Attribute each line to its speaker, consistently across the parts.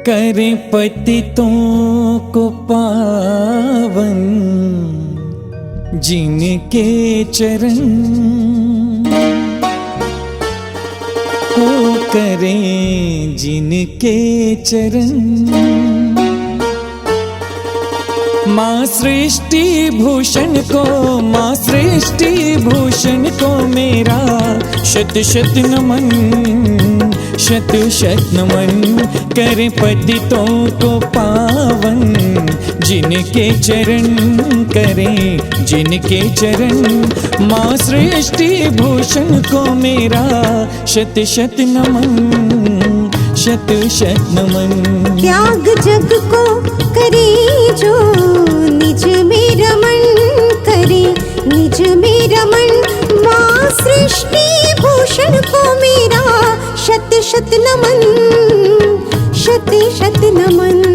Speaker 1: करे पतितों को पावन जिनके चरण हो, करें जिनके चरण। माँ सृष्टि भूषण को, माँ सृष्टि भूषण को मेरा शत शत नमन, शत शत नमन। करे पतितों को पावन जिनके चरण, करें जिनके चरण। माँ सृष्टि भूषण को मेरा शत शत नमन, शत शत नमन।
Speaker 2: त्याग जग को करे जो निज में रमन, करे निज में रमन। माँ सृष्टि भूषण को मेरा शत शत नमन, शत शत नमन।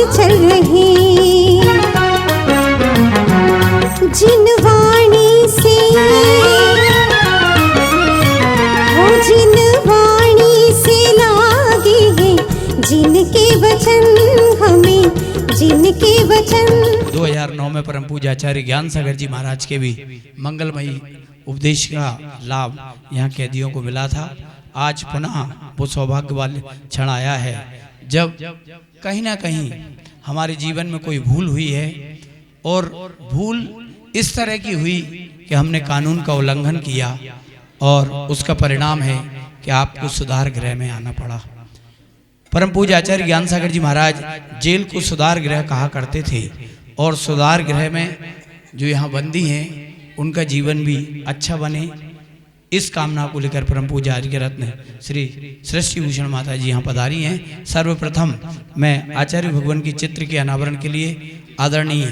Speaker 2: चल रहे जिन वाणी से, वो जिन वाणी से लागे हैं जिनके वचन, हमें जिनके वचन।
Speaker 3: 2009 में परम पूज्य आचार्य ज्ञान सागर जी महाराज के भी मंगलमयी उपदेश का लाभ यहाँ कैदियों को मिला था। आज पुनः वो सौभाग्य वाले क्षण आया है जब कहीं ना कहीं हमारे जीवन में कोई भूल हुई है, और भूल इस तरह की हुई कि हमने कानून का उल्लंघन किया, और उसका परिणाम है कि आपको सुधार गृह में आना पड़ा। परम पूज्य आचार्य ज्ञान सागर जी महाराज जेल को सुधार गृह कहा करते थे, और सुधार गृह में जो यहाँ बंदी हैं उनका जीवन भी अच्छा बने, इस कामना को लेकर परम पूज्य आचार्य रत्न श्री सृष्टि भूषण माता जी यहाँ पधारी हैं। सर्वप्रथम मैं आचार्य भगवान की चित्र के अनावरण के लिए आदरणीय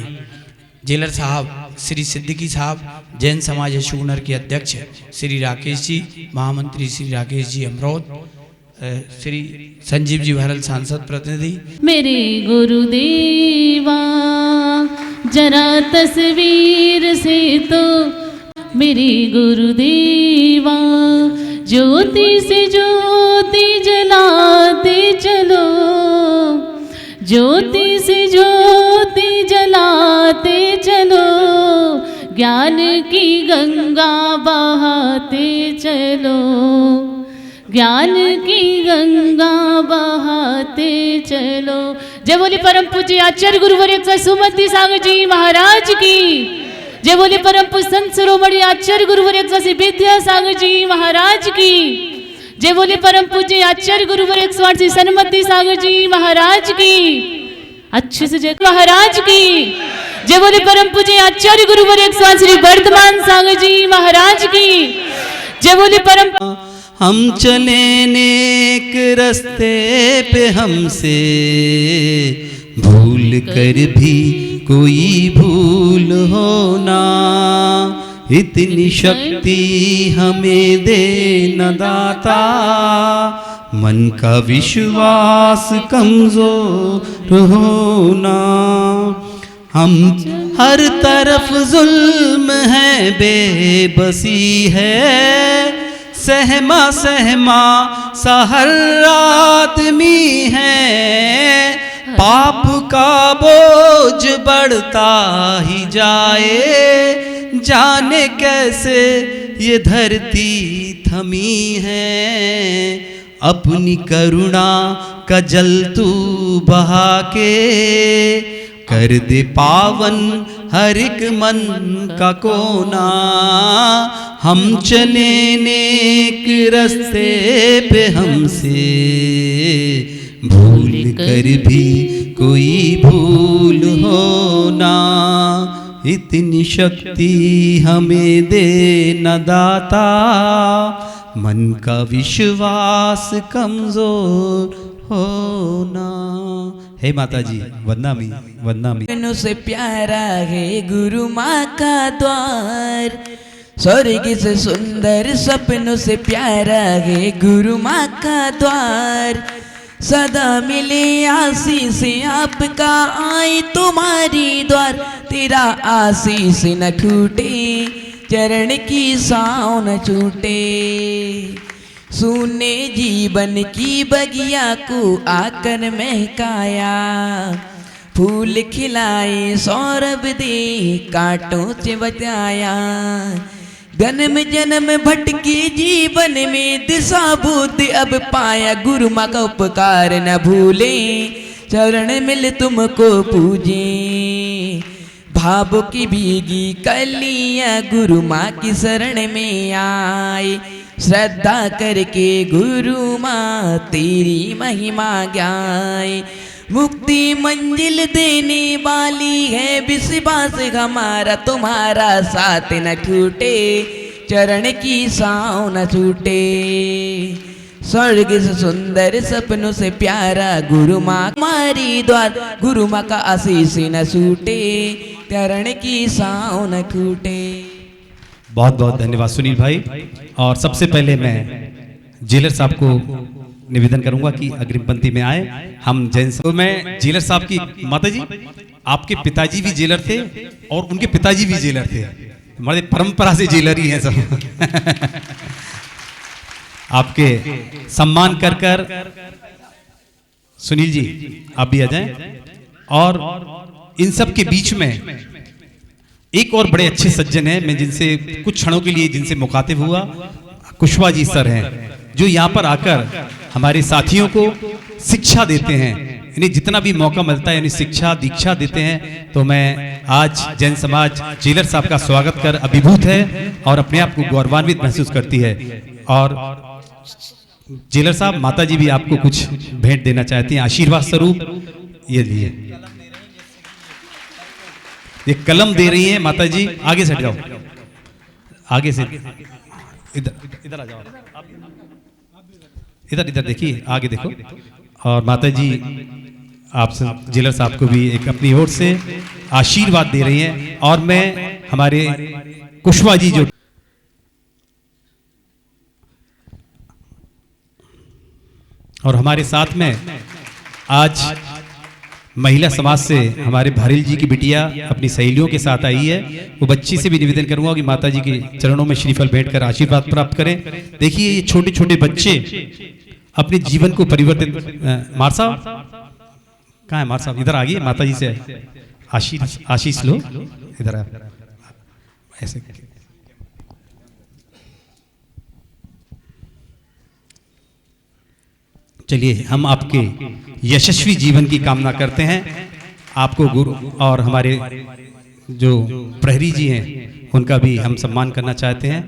Speaker 3: जेलर साहब श्री सिद्दीकी साहब, जैन समाज अशोकनगर के अध्यक्ष श्री राकेश जी, महामंत्री श्री राकेश जी अमरौद, श्री संजीव जी भारल सांसद प्रतिनिधि।
Speaker 4: मेरे गुरुदेवा जरा तस्वीर से तो मेरे गुरुदेवा ज्योति से ज्योति जलाते चलो, ज्योति से ज्योति जलाते चलो, ज्ञान की गंगा बहाते चलो, ज्ञान की गंगा बहाते चलो। जय बोले परम पूज्य आचार्य गुरुवर्य सुमति सागर जी महाराज की। जय बोले परम पूज्य संत शिरोमणि आचार्य गुरुवर्य श्री विद्यासागर जी महाराज की। जय बोले परम पूज्य आचार्य गुरुवर्य श्री सन्मति सागर जी महाराज की। अच्छे से जय महाराज की। जय बोले परम पूज्य आचार्य गुरुवर्य श्री वर्धमान सागर जी महाराज की। जय बोले परम।
Speaker 5: हम चले नेक रास्ते पे, हमसे भूल कर भी कोई भूल होना, इतनी शक्ति हमें दे न दाता, मन का विश्वास कमजोर होना। हम हर तरफ जुल्म है, बेबसी है, सहमा सहमा सा हर आदमी है, पाप का बोझ बढ़ता ही जाए, जाने कैसे ये धरती थमी है। अपनी करुणा का जल तू बहा के, कर दे पावन हर एक मन का कोना। हम चले नेक रास्ते पे, हमसे भूल कर भी कोई भूल हो ना, इतनी शक्ति हमें दे न दाता, मन का विश्वास कमजोर होना। हे माता जी वंदनामी वंदनामी।
Speaker 6: सपनों से प्यारा है गुरु माँ का द्वार, स्वर्ग से सुंदर सपनों से प्यारा है गुरु माँ का द्वार। सदा मिले आशीष आपका आए तुम्हारी द्वार, तेरा आशीष न छूटे चरण की साँव न छूटे। सुने जीवन की बगिया को आकर महकाया, फूल खिलाए सौरभ दे कांटों से बचाया। जन्म जन्म भटके जीवन में दिशा बुद्धि अब पाया, गुरु माँ का उपकार न भूले चरण मिल तुमको पूजे। भावों की भीगी कलियां गुरु माँ की शरण में आए, श्रद्धा करके गुरु माँ तेरी महिमा गाए। मुक्ति मंजिल देने वाली है विश्वास हमारा, तुम्हारा साथ न छूटे चरण की साँव न छूटे। स्वर्ग से सुंदर सपनों से प्यारा गुरु माँ हमारी द्वार, गुरु माँ का आशीष न छूटे चरण की साँव न छूटे।
Speaker 5: बहुत बहुत धन्यवाद सुनील भाई। और सबसे पहले मैं जेलर साहब को निवेदन करूंगा कि अग्रिम पंक्ति में आए। हम जैन तो मैं जेलर साहब की माता जी, आपके पिताजी भी जेलर थे और उनके पिताजी भी जेलर थे, हमारे परंपरा से जेलर ही हैं सब। आपके सम्मान कर कर सुनील जी आप भी आ जाएं। और इन सब के बीच में एक और बड़े अच्छे सज्जन हैं, मैं जिनसे कुछ क्षणों के लिए जिनसे मुखातिब हुआ, कुशवा जी सर हैं, जो यहाँ पर आकर हमारे साथियों को शिक्षा देते हैं। इन्हें जितना भी मौका मिलता है इन्हें शिक्षा दीक्षा देते हैं। तो मैं आज जैन समाज जेलर साहब का स्वागत कर अभिभूत है और अपने आप को गौरवान्वित महसूस करती है। और जेलर साहब माता जी भी आपको कुछ भेंट देना चाहती हैं आशीर्वाद स्वरूप, ये लिए ये कलम दे रही हैं माता जी। आगे से हट जाओ, आगे से इधर आ जाओ, इधर इधर देखिए, आगे देखो। और माता जी आप जेलर साहब को भी एक अपनी ओर से आशीर्वाद दे रही हैं। और मैं हमारे कुशवा जी जो और हमारे साथ में आज महिला समाज से हमारे भारिल जी की बिटिया अपनी सहेलियों के साथ आई है, वो बच्ची से भी निवेदन करूंगा कि माता जी के चरणों में श्रीफल भेंट कर आशीर्वाद प्राप्त करें। देखिए ये छोटे छोटे बच्चे अपने जीवन को परिवर्तित। मार साहब कहाँ है? मार साहब इधर आ गई, माता जी से आशीष लो, इधर आ ऐसे। चलिए हम आपके यशस्वी जीवन की कामना करते हैं। आपको गुरु और हमारे जो प्रहरी जी हैं उनका भी हम सम्मान करना चाहते हैं।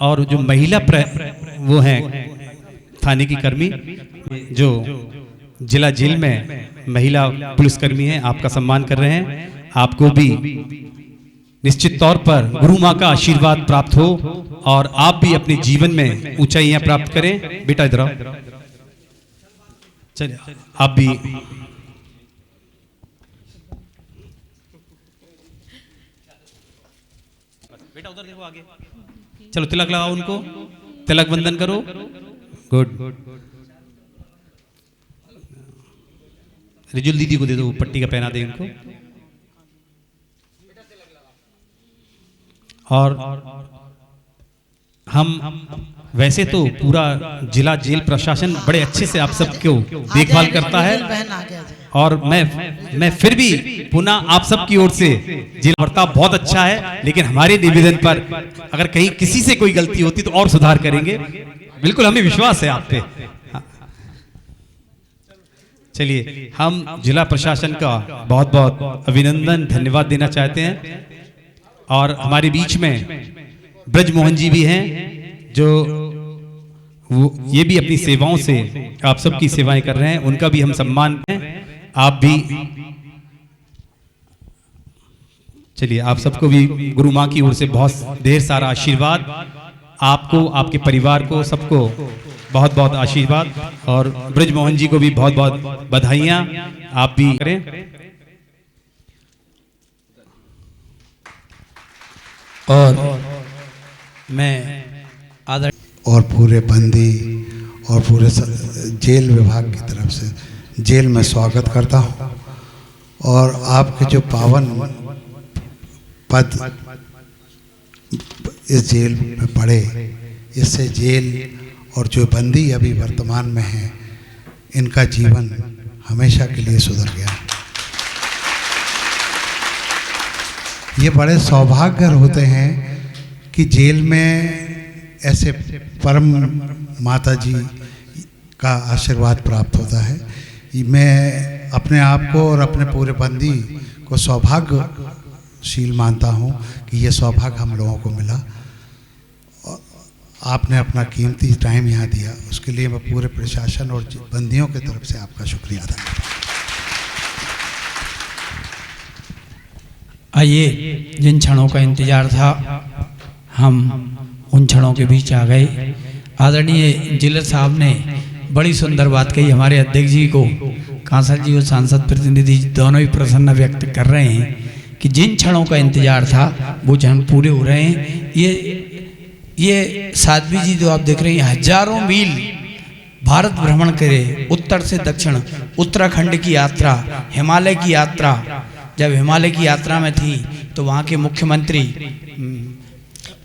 Speaker 5: और जो महिला वो हैं थाने की कर्मी, जो जिला जेल में महिला पुलिसकर्मी हैं, आपका सम्मान कर रहे हैं। आपको भी निश्चित तौर पर गुरु माँ का आशीर्वाद प्राप्त हो और आप भी अपने जीवन में ऊंचाइयां प्राप्त करें। बेटा इधर आओ, चलिए आप भी। बेटा उधर देखो आगे, चलो तिलक लगाओ उनको, तिलक वंदन करो। गुड। रिजुल दीदी को दे दो, पट्टी का पहना दे उनको। और हम वैसे तो पूरा जिला जेल प्रशासन बड़े अच्छे से आप सबको देखभाल करता है, और मैं फिर भी पुनः आप सब की ओर से जेल बर्ताव बहुत अच्छा है, लेकिन हमारे निवेदन पर अगर कहीं किसी से कोई गलती होती तो और सुधार करेंगे। बिल्कुल हमें विश्वास है आप पे। चलिए हम जिला प्रशासन का बहुत बहुत अभिनंदन धन्यवाद देना चाहते हैं। और हमारे बीच में ब्रजमोहन जी भी हैं, जो ये भी अपनी सेवाओं से आप सबकी सेवाएं कर रहे हैं, उनका भी हम सम्मान हैं। आप भी चलिए, आप सबको भी गुरु माँ की ओर से बहुत ढेर सारा आशीर्वाद, आपको, आपके परिवार को, सबको बहुत बहुत आशीर्वाद, और ब्रजमोहन जी को भी बहुत बहुत बधाइयाँ। आप भी करें।
Speaker 3: और मैं आदर
Speaker 7: और पूरे बंदी और पूरे जेल विभाग की तरफ से जेल में स्वागत करता हूँ। और आपके जो पावन पद इस जेल में पड़े, इससे जेल और जो बंदी अभी वर्तमान में हैं, इनका जीवन हमेशा के लिए सुधर गया। ये बड़े सौभाग्य होते हैं कि जेल में ऐसे परम माता जी का आशीर्वाद प्राप्त होता है। मैं अपने आप को और अपने पूरे बंदी को सौभाग्यशील मानता हूँ कि ये सौभाग्य हम लोगों को मिला। आपने अपना कीमती टाइम यहाँ दिया, उसके लिए मैं पूरे प्रशासन और बंदियों की तरफ से आपका शुक्रिया अदा करता हूँ।
Speaker 3: आइए, जिन क्षणों का इंतजार था हम उन क्षणों के बीच आ गए। आदरणीय जिला साहब ने बड़ी सुंदर बात कही। हमारे अध्यक्ष जी को कांसल जी और सांसद प्रतिनिधि दोनों ही प्रसन्न व्यक्त कर रहे हैं कि जिन क्षणों का इंतजार था वो क्षण पूरे हो रहे हैं। ये साध्वी जी जो आप देख रहे हैं, हजारों मील भारत भ्रमण करे, उत्तर से दक्षिण, उत्तराखंड की यात्रा, हिमालय की यात्रा। जब हिमालय की यात्रा में थी तो वहाँ के मुख्यमंत्री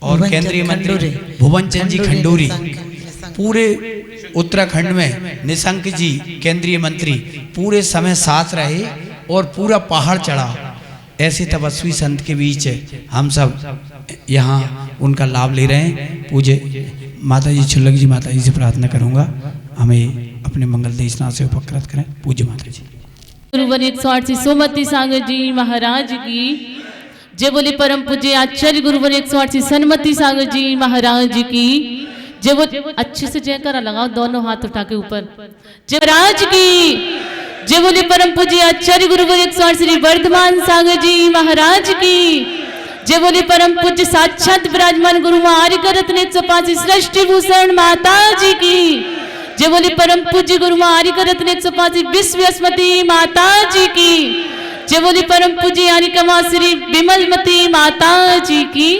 Speaker 3: और केंद्रीय मंत्री भुवन चंद जी खंडूरी, पूरे उत्तराखंड में निशंक जी केंद्रीय मंत्री पूरे समय साथ रहे और पूरा पहाड़ चढ़ा। ऐसे तपस्वी संत के बीच हम सब यहाँ उनका लाभ ले रहे हैं। पूज्य माता जी छुल्लक जी, माता जी से प्रार्थना करूँगा हमें अपने मंगल देशना से उपकृत करें। पूज्य माता जी।
Speaker 4: गुरुवर 108 सोमती सागर जी महाराज की जय बोले। परम पूज्य आचार्य गुरुवर 108 सन्मति सागर जी महाराज की जय बोले। अच्छे से जयकारा लगाओ, दोनों हाथ उठा के ऊपर। जय महाराज की जय बोले। परम पूज्य आचार्य गुरुवर 108 श्री वर्धमान सागर जी महाराज की जय बोले। परम पूज्य साक्षात विराजमान गुरु आर्य रत्न 105 सृष्टि भूषण माता जी की जय बोले। परम पूज्य गुरु आर्य रत्न 105 विश्वस्मती माता जी की जय बोले। परम पूज्य आर्यकमा श्री विमलमती माता जी की।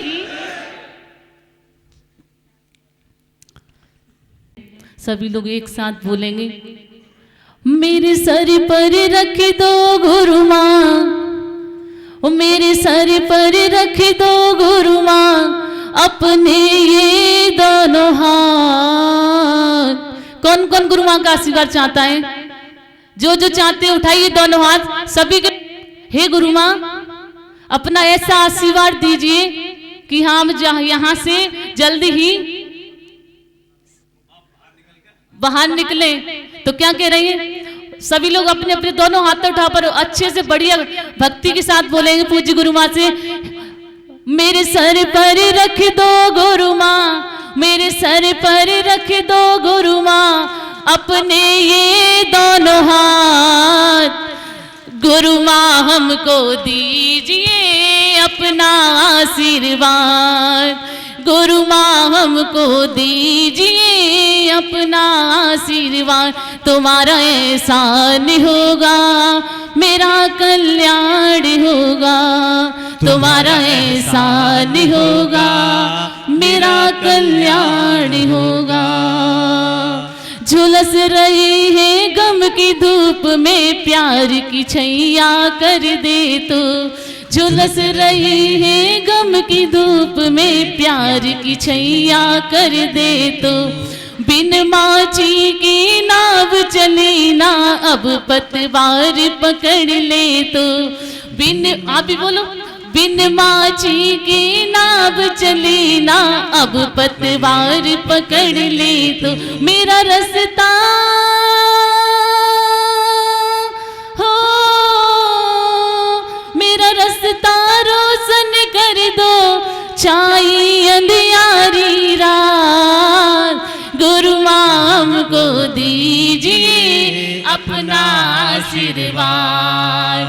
Speaker 4: सभी लोग एक साथ बोलेंगे। मेरे सर पर रख दो गुरु माँ, ओ मेरे सर पर रख दो गुरु माँ, अपने ये दोनों हाथ। कौन कौन गुरु माँ का आशीर्वाद चाहता है? जो जो चाहते उठाइए दोनों हाथ सभी के। हे गुरु माँ, अपना ऐसा आशीर्वाद दीजिए कि हम यहाँ से जल्दी ही बाहर निकले। तो क्या कह रही है? सभी लोग अपने अपने दोनों हाथ उठा पर अच्छे से बढ़िया भक्ति के साथ बोलेंगे पूज्य गुरु माँ से। मेरे सर पर रख दो गुरु माँ, मेरे सर पर रख दो गुरु माँ, अपने ये दोनों हाथ। गुरु माँ हमको दीजिए अपना आशीर्वाद, गुरु माँ हमको दीजिए अपना आशीर्वाद। तुम्हारा एहसान होगा मेरा कल्याण होगा, तुम्हारा एहसान होगा मेरा कल्याण होगा। झुलस रही है गम की धूप में प्यार की छैया कर दे तो, झुलस रही है गम की धूप में प्यार की छैया कर दे तो। बिन माची की नाव चली ना अब पतवार पकड़ ले तो, बिन आप भी बोलो। बिन माची की नाव चली ना अब पतवार पकड़ ले तो। मेरा रास्ता हो, मेरा रास्ता रोशन कर दो, छाई अंधियारी रात। गुरु माँ हमको दीजिए अपना आशीर्वाद।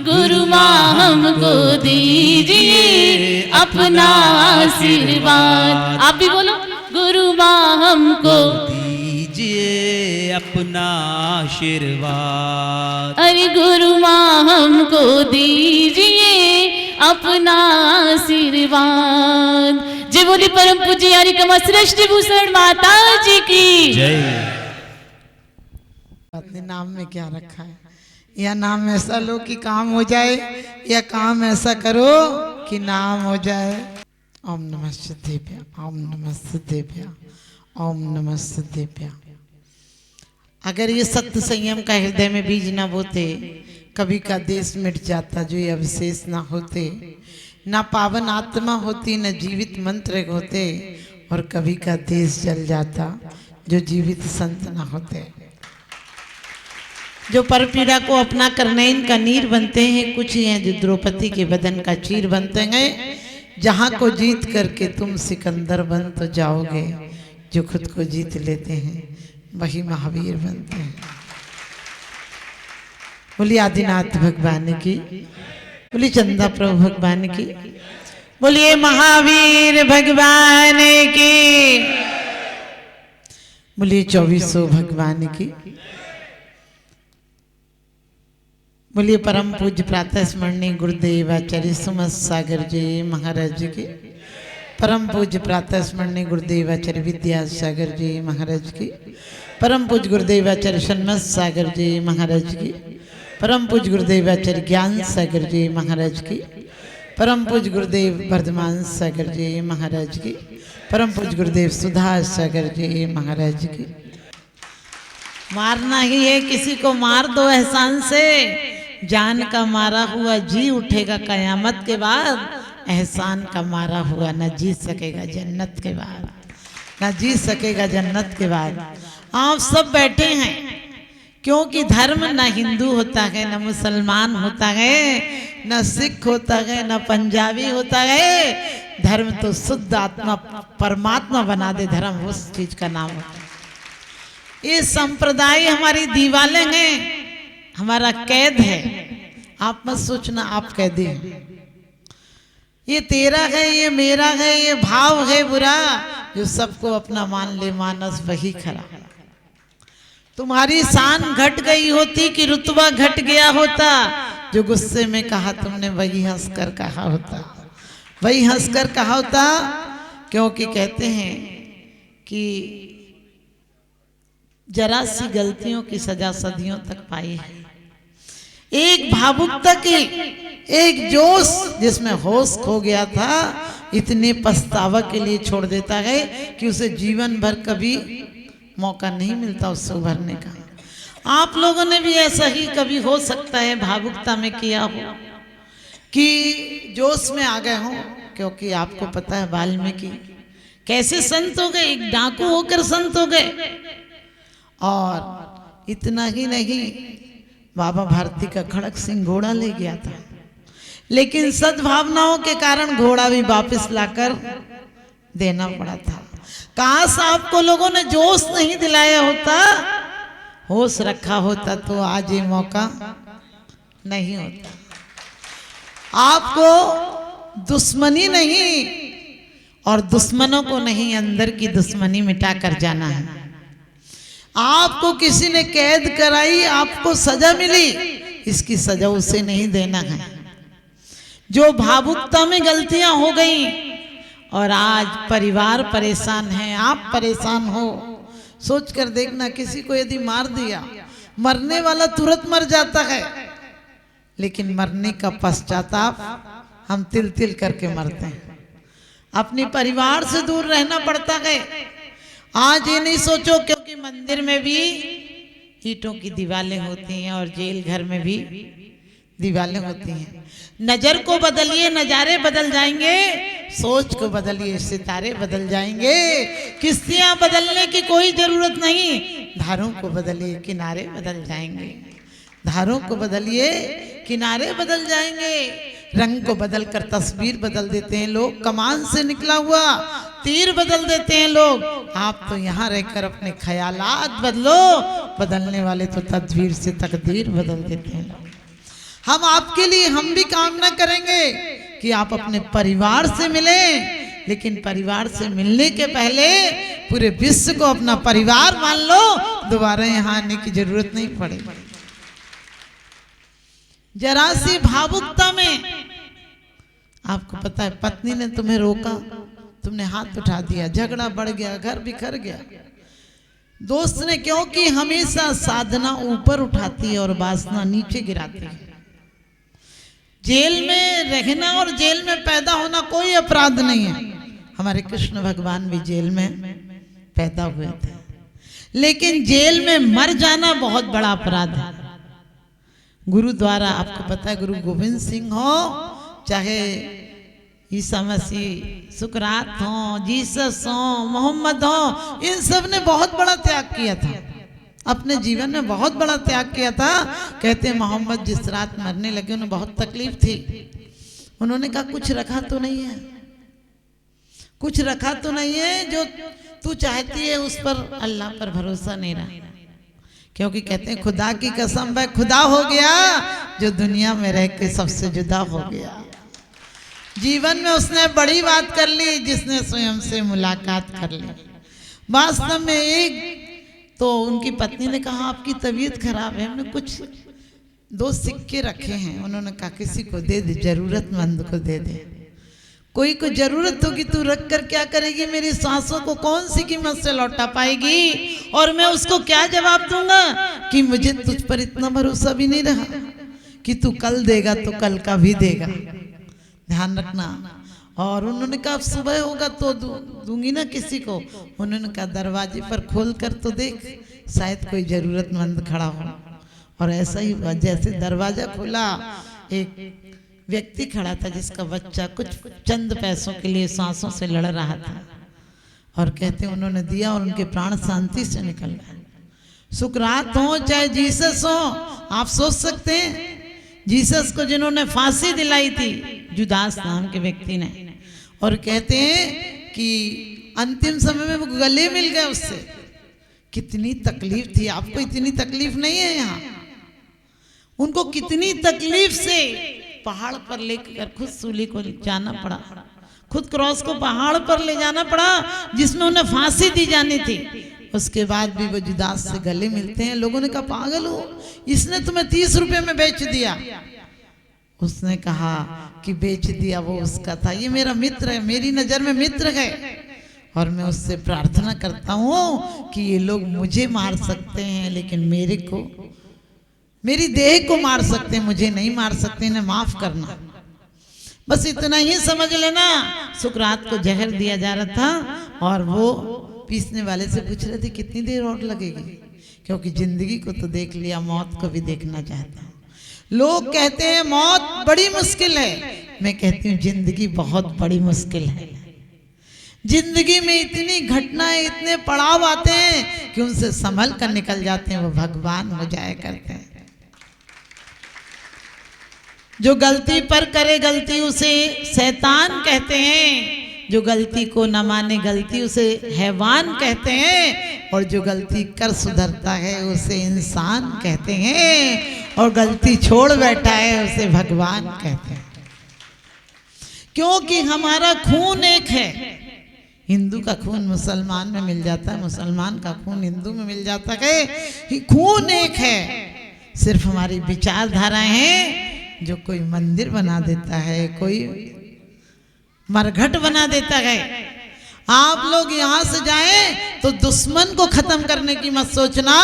Speaker 4: गुरु माँ हमको दीजिए अपना आशीर्वाद। आप भी बोलो, गुरु माँ हमको
Speaker 5: दीजिए अपना आशीर्वाद।
Speaker 4: अरे गुरु माँ हमको दीजिए अपना आशीर्वाद। जय बोली परम पूज्य यारिकमा सृष्टि भूषण माता जी की
Speaker 5: जय।
Speaker 8: अपने नाम में क्या रखा है? या नाम ऐसा लो कि काम हो जाए, या काम ऐसा करो कि नाम हो जाए। ओम नमः सिद्धेभ्य, ओम नमः सिद्धेभ्य, ओम नमः सिद्धेभ्य। अगर ये सत्य संयम का हृदय में बीज ना बोते, कभी का देश मिट जाता। जो ये अवशेष ना होते, ना पावन आत्मा होती, न जीवित मंत्र होते, और कभी का देश जल जाता जो जीवित संत ना होते। जो परपीड़ा को अपना करने इनका नीर बनते हैं, कुछ ही हैं जो द्रौपदी के बदन का चीर बनते हैं। जहाँ को जीत करके तुम सिकंदर बन तो जाओगे, जो खुद को जीत लेते हैं वही महावीर बनते हैं। बोलिए आदिनाथ भगवान की, बोलिए चंदा प्रभु भगवान की, बोलिए महावीर भगवान की, बोलिए 2400 भगवान की, बोलिए परम पूज्य प्रातः स्मरणीय गुरुदेव आचार्य सुमत सागर जी महाराज की, परम पूज्य प्रातः स्मरणीय गुरुदेव आचार्य विद्यासागर जी महाराज की, परम पूज्य गुरुदेव आचार्य सन्मत सागर जी महाराज की, परम पूज्य गुरुदेव आचार्य ज्ञान सागर जी महाराज की, परम पूज्य गुरुदेव वर्धमान सागर जी महाराज की, परम पूज्य गुरुदेव सुधा सागर जी महाराज की। मारना ही है, किसी को मार दो एहसान से, जान का मारा हुआ जी उठेगा कयामत के बाद, एहसान का मारा हुआ न जी सकेगा जन्नत के बाद, न जी सकेगा जन्नत के बाद। आप सब बैठे हैं क्योंकि धर्म न हिंदू होता है, न मुसलमान होता है, न सिख होता है, न पंजाबी होता है। धर्म तो शुद्ध आत्मा परमात्मा बना दे, धर्म उस चीज का नाम होता है। ये संप्रदाय हमारी दीवारें हैं, हमारा कैद है। आप मत सोचना आप कैदी हैं। ये तेरा है, ये मेरा है, ये भाव है बुरा, जो सबको अपना मान ले मानस वही खरा। तुम्हारी शान घट गई होती कि रुतबा घट गया होता, जो गुस्से में कहा तुमने वही हंसकर कहा होता, वही हंसकर कहा होता। क्योंकि कहते हैं कि जरा सी गलतियों की सजा सदियों तक पाई है। एक भावुकता की, एक जोश जिसमें होश खो गया था, इतने पछतावा के लिए छोड़ देता है कि उसे जीवन भर कभी मौका नहीं मिलता उससे उभरने का। आप लोगों ने भी ऐसा ही कभी हो सकता है भावुकता में किया हो कि जोश में आ गए हो। क्योंकि आपको पता है वाल्मीकि कैसे संत हो गए, एक डाकू होकर संत हो गए। और इतना ही नहीं, बाबा भारती का खड़क सिंह घोड़ा ले गया था, लेकिन सद्भावनाओं के कारण घोड़ा भी वापस लाकर देना पड़ा था। काश आपको लोगों ने जोश नहीं दिलाया होता, होश रखा होता, तो आज ये मौका नहीं होता। आपको दुश्मनी नहीं और दुश्मनों को नहीं, अंदर की दुश्मनी मिटा कर जाना है। आपको किसी ने कैद कराई, आपको सजा मिली, इसकी सजा उसे नहीं देना है। जो भावुकता में गलतियां हो गई और आज परिवार परेशान है, आप परेशान हो, सोच कर देखना। किसी को यदि मार दिया, मरने वाला तुरंत मर जाता है, लेकिन मरने का पश्चाताप हम तिल तिल करके मरते हैं। अपने परिवार से दूर रहना पड़ता है। आज ये नहीं सोचो, क्योंकि मंदिर में भी ईंटों की दीवारें होती हैं और जेल घर में भी दीवारें होती हैं। नजर को बदलिए, नजारे बदल जाएंगे। सोच को बदलिए, सितारे बदल जाएंगे। किश्तियां बदलने की कोई जरूरत नहीं, धारों को बदलिए, किनारे बदल जाएंगे। धारों को बदलिए, किनारे बदल जाएंगे। रंग को बदलकर तस्वीर बदल देते हैं लोग, कमान से निकला हुआ तीर बदल देते हैं लोग। आप तो यहाँ रहकर अपने ख्यालात बदलो, बदलने वाले तो तदबीर से तकदीर बदल देते हैं। हम आपके लिए हम भी कामना करेंगे कि आप अपने परिवार से मिलें, लेकिन परिवार से मिलने के पहले पूरे विश्व को अपना परिवार मान लो, दोबारा यहाँ आने की जरूरत नहीं पड़ेगी। जरा सी भावुकता में, आपको पता है पत्नी ने तुम्हें रोका, तुमने हाथ उठा दिया, झगड़ा बढ़ गया, घर बिखर गया। दोस्त ने, क्योंकि हमेशा साधना ऊपर उठाती है और वासना नीचे गिराती है। जेल में रहना और जेल में पैदा होना कोई अपराध नहीं है। हमारे कृष्ण भगवान भी जेल में पैदा हुए थे, लेकिन जेल में मर जाना बहुत बड़ा अपराध है। गुरु द्वारा, आपको पता है, गुरु गोविंद सिंह हो, चाहे ईसा मसीह, सुकरात हो, जीसस हो, मोहम्मद हो, इन सब ने बहुत बड़ा त्याग किया था, अपने जीवन में बहुत बड़ा त्याग किया था। कहते हैं मोहम्मद जिस रात मरने लगे उन्हें बहुत तकलीफ थी। उन्होंने कहा कुछ रखा तो नहीं है, कुछ रखा तो नहीं है, जो तू चाहती है उस पर, अल्लाह पर भरोसा नहीं रहा। क्योंकि कहते हैं खुदा की कसम, वह खुदा हो गया जो दुनिया में रह के सबसे जुदा हो गया। जीवन में उसने बड़ी बात कर ली जिसने स्वयं से मुलाकात कर ली। वास्तव में एक तो उनकी पत्नी ने कहा आपकी तबीयत खराब है, हमने कुछ 2 सिक्के रखे हैं। उन्होंने कहा किसी को दे दे, जरूरतमंद को दे दे, कोई को जरूरत होगी, तू रख कर क्या करेगी? मेरी सांसों को कौन सी कीमत से लौटा पाएगी? और मैं उसको क्या जवाब दूंगा कि मुझे तुझ पर इतना भरोसा भी नहीं रहा कि तू कल देगा तो कल का भी देगा, ध्यान रखना। और उन्होंने कहा अब सुबह होगा तो दूंगी ना किसी को। उन्होंने कहा दरवाजे पर खोल कर तो देख, शायद कोई जरूरतमंद खड़ा हो। और ऐसा ही हुआ, जैसे दरवाजा खोला, एक व्यक्ति खड़ा था जिसका बच्चा कुछ चंद पैसों के लिए सांसों से लड़ रहा था। और कहते उन्होंने दिया और उनके प्राण शांति से निकल गए। सुकरात हो चाहे जीसस हो, आप सोच सकते हैं जीसस को जिन्होंने फांसी दिलाई थी, जुदास नाम के व्यक्ति ने, और कहते हैं कि अंतिम समय में वो गले मिल गए उससे। कितनी तकलीफ थी, आपको इतनी तकलीफ नहीं है यहाँ। उनको कितनी तकलीफ से पहाड़ पर लेकर खुद सूली को जाना पड़ा, खुद क्रॉस को पहाड़ पर ले जाना पड़ा जिसमें उन्हें फांसी दी जानी थी। उसके बाद भी वो जुदास से गले मिलते हैं। लोगों ने कहा पागल हो, इसने तुम्हें 30 रुपए में बेच दिया। उसने कहा कि बेच दिया वो उसका था, ये मेरा मित्र है, मेरी नजर में मित्र है। और मैं उससे प्रार्थना करता हूँ कि ये लोग मुझे मार सकते हैं लेकिन मेरे को, मेरी देह को मार सकते हैं, मुझे नहीं मार सकते, इन्हें माफ करना। बस इतना ही समझ लेना। सुकरात को जहर दिया जा रहा था और वो पीसने वाले से पूछ रहे थे कितनी देर और लगेगी, क्योंकि जिंदगी को तो देख लिया, मौत को भी देखना चाहता हूँ। लोग कहते हैं मौत बड़ी मुश्किल है, मैं कहती हूँ जिंदगी बहुत बड़ी मुश्किल है। जिंदगी में इतनी घटनाएं, इतने पड़ाव आते हैं कि उनसे संभल कर निकल जाते हैं, वो भगवान हो जाया करते हैं। जो गलती पर करे गलती उसे शैतान कहते हैं, जो गलती को न माने गलती उसे हैवान कहते हैं, और जो गलती कर सुधरता है उसे इंसान कहते हैं, और गलती छोड़ बैठा है उसे भगवान कहते हैं। क्योंकि हमारा खून एक है। हिंदू का खून मुसलमान में मिल जाता है, मुसलमान का खून हिंदू में मिल जाता है। खून एक है, सिर्फ हमारी विचारधाराएं हैं। जो कोई मंदिर बना देता है, कोई मरघट बना देता है। आप लोग यहाँ से जाएं तो दुश्मन को खत्म करने की मत सोचना,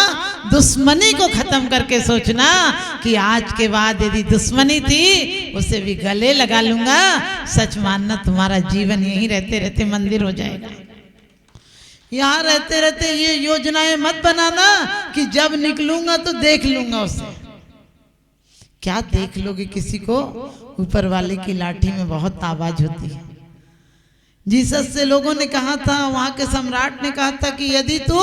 Speaker 8: दुश्मनी को खत्म करके सोचना कि आज के बाद यदि दुश्मनी थी उसे भी गले लगा लूंगा। सच मानना, तुम्हारा जीवन यहीं रहते रहते मंदिर हो जाएगा। यहाँ रहते रहते ये योजनाएं मत बनाना कि जब निकलूंगा तो देख लूंगा उसे। क्या देख लोगे किसी को? ऊपर वाले की लाठी में बहुत आवाज होती है। जीसस से लोगों ने कहा था, वहां के सम्राट ने कहा था कि यदि तू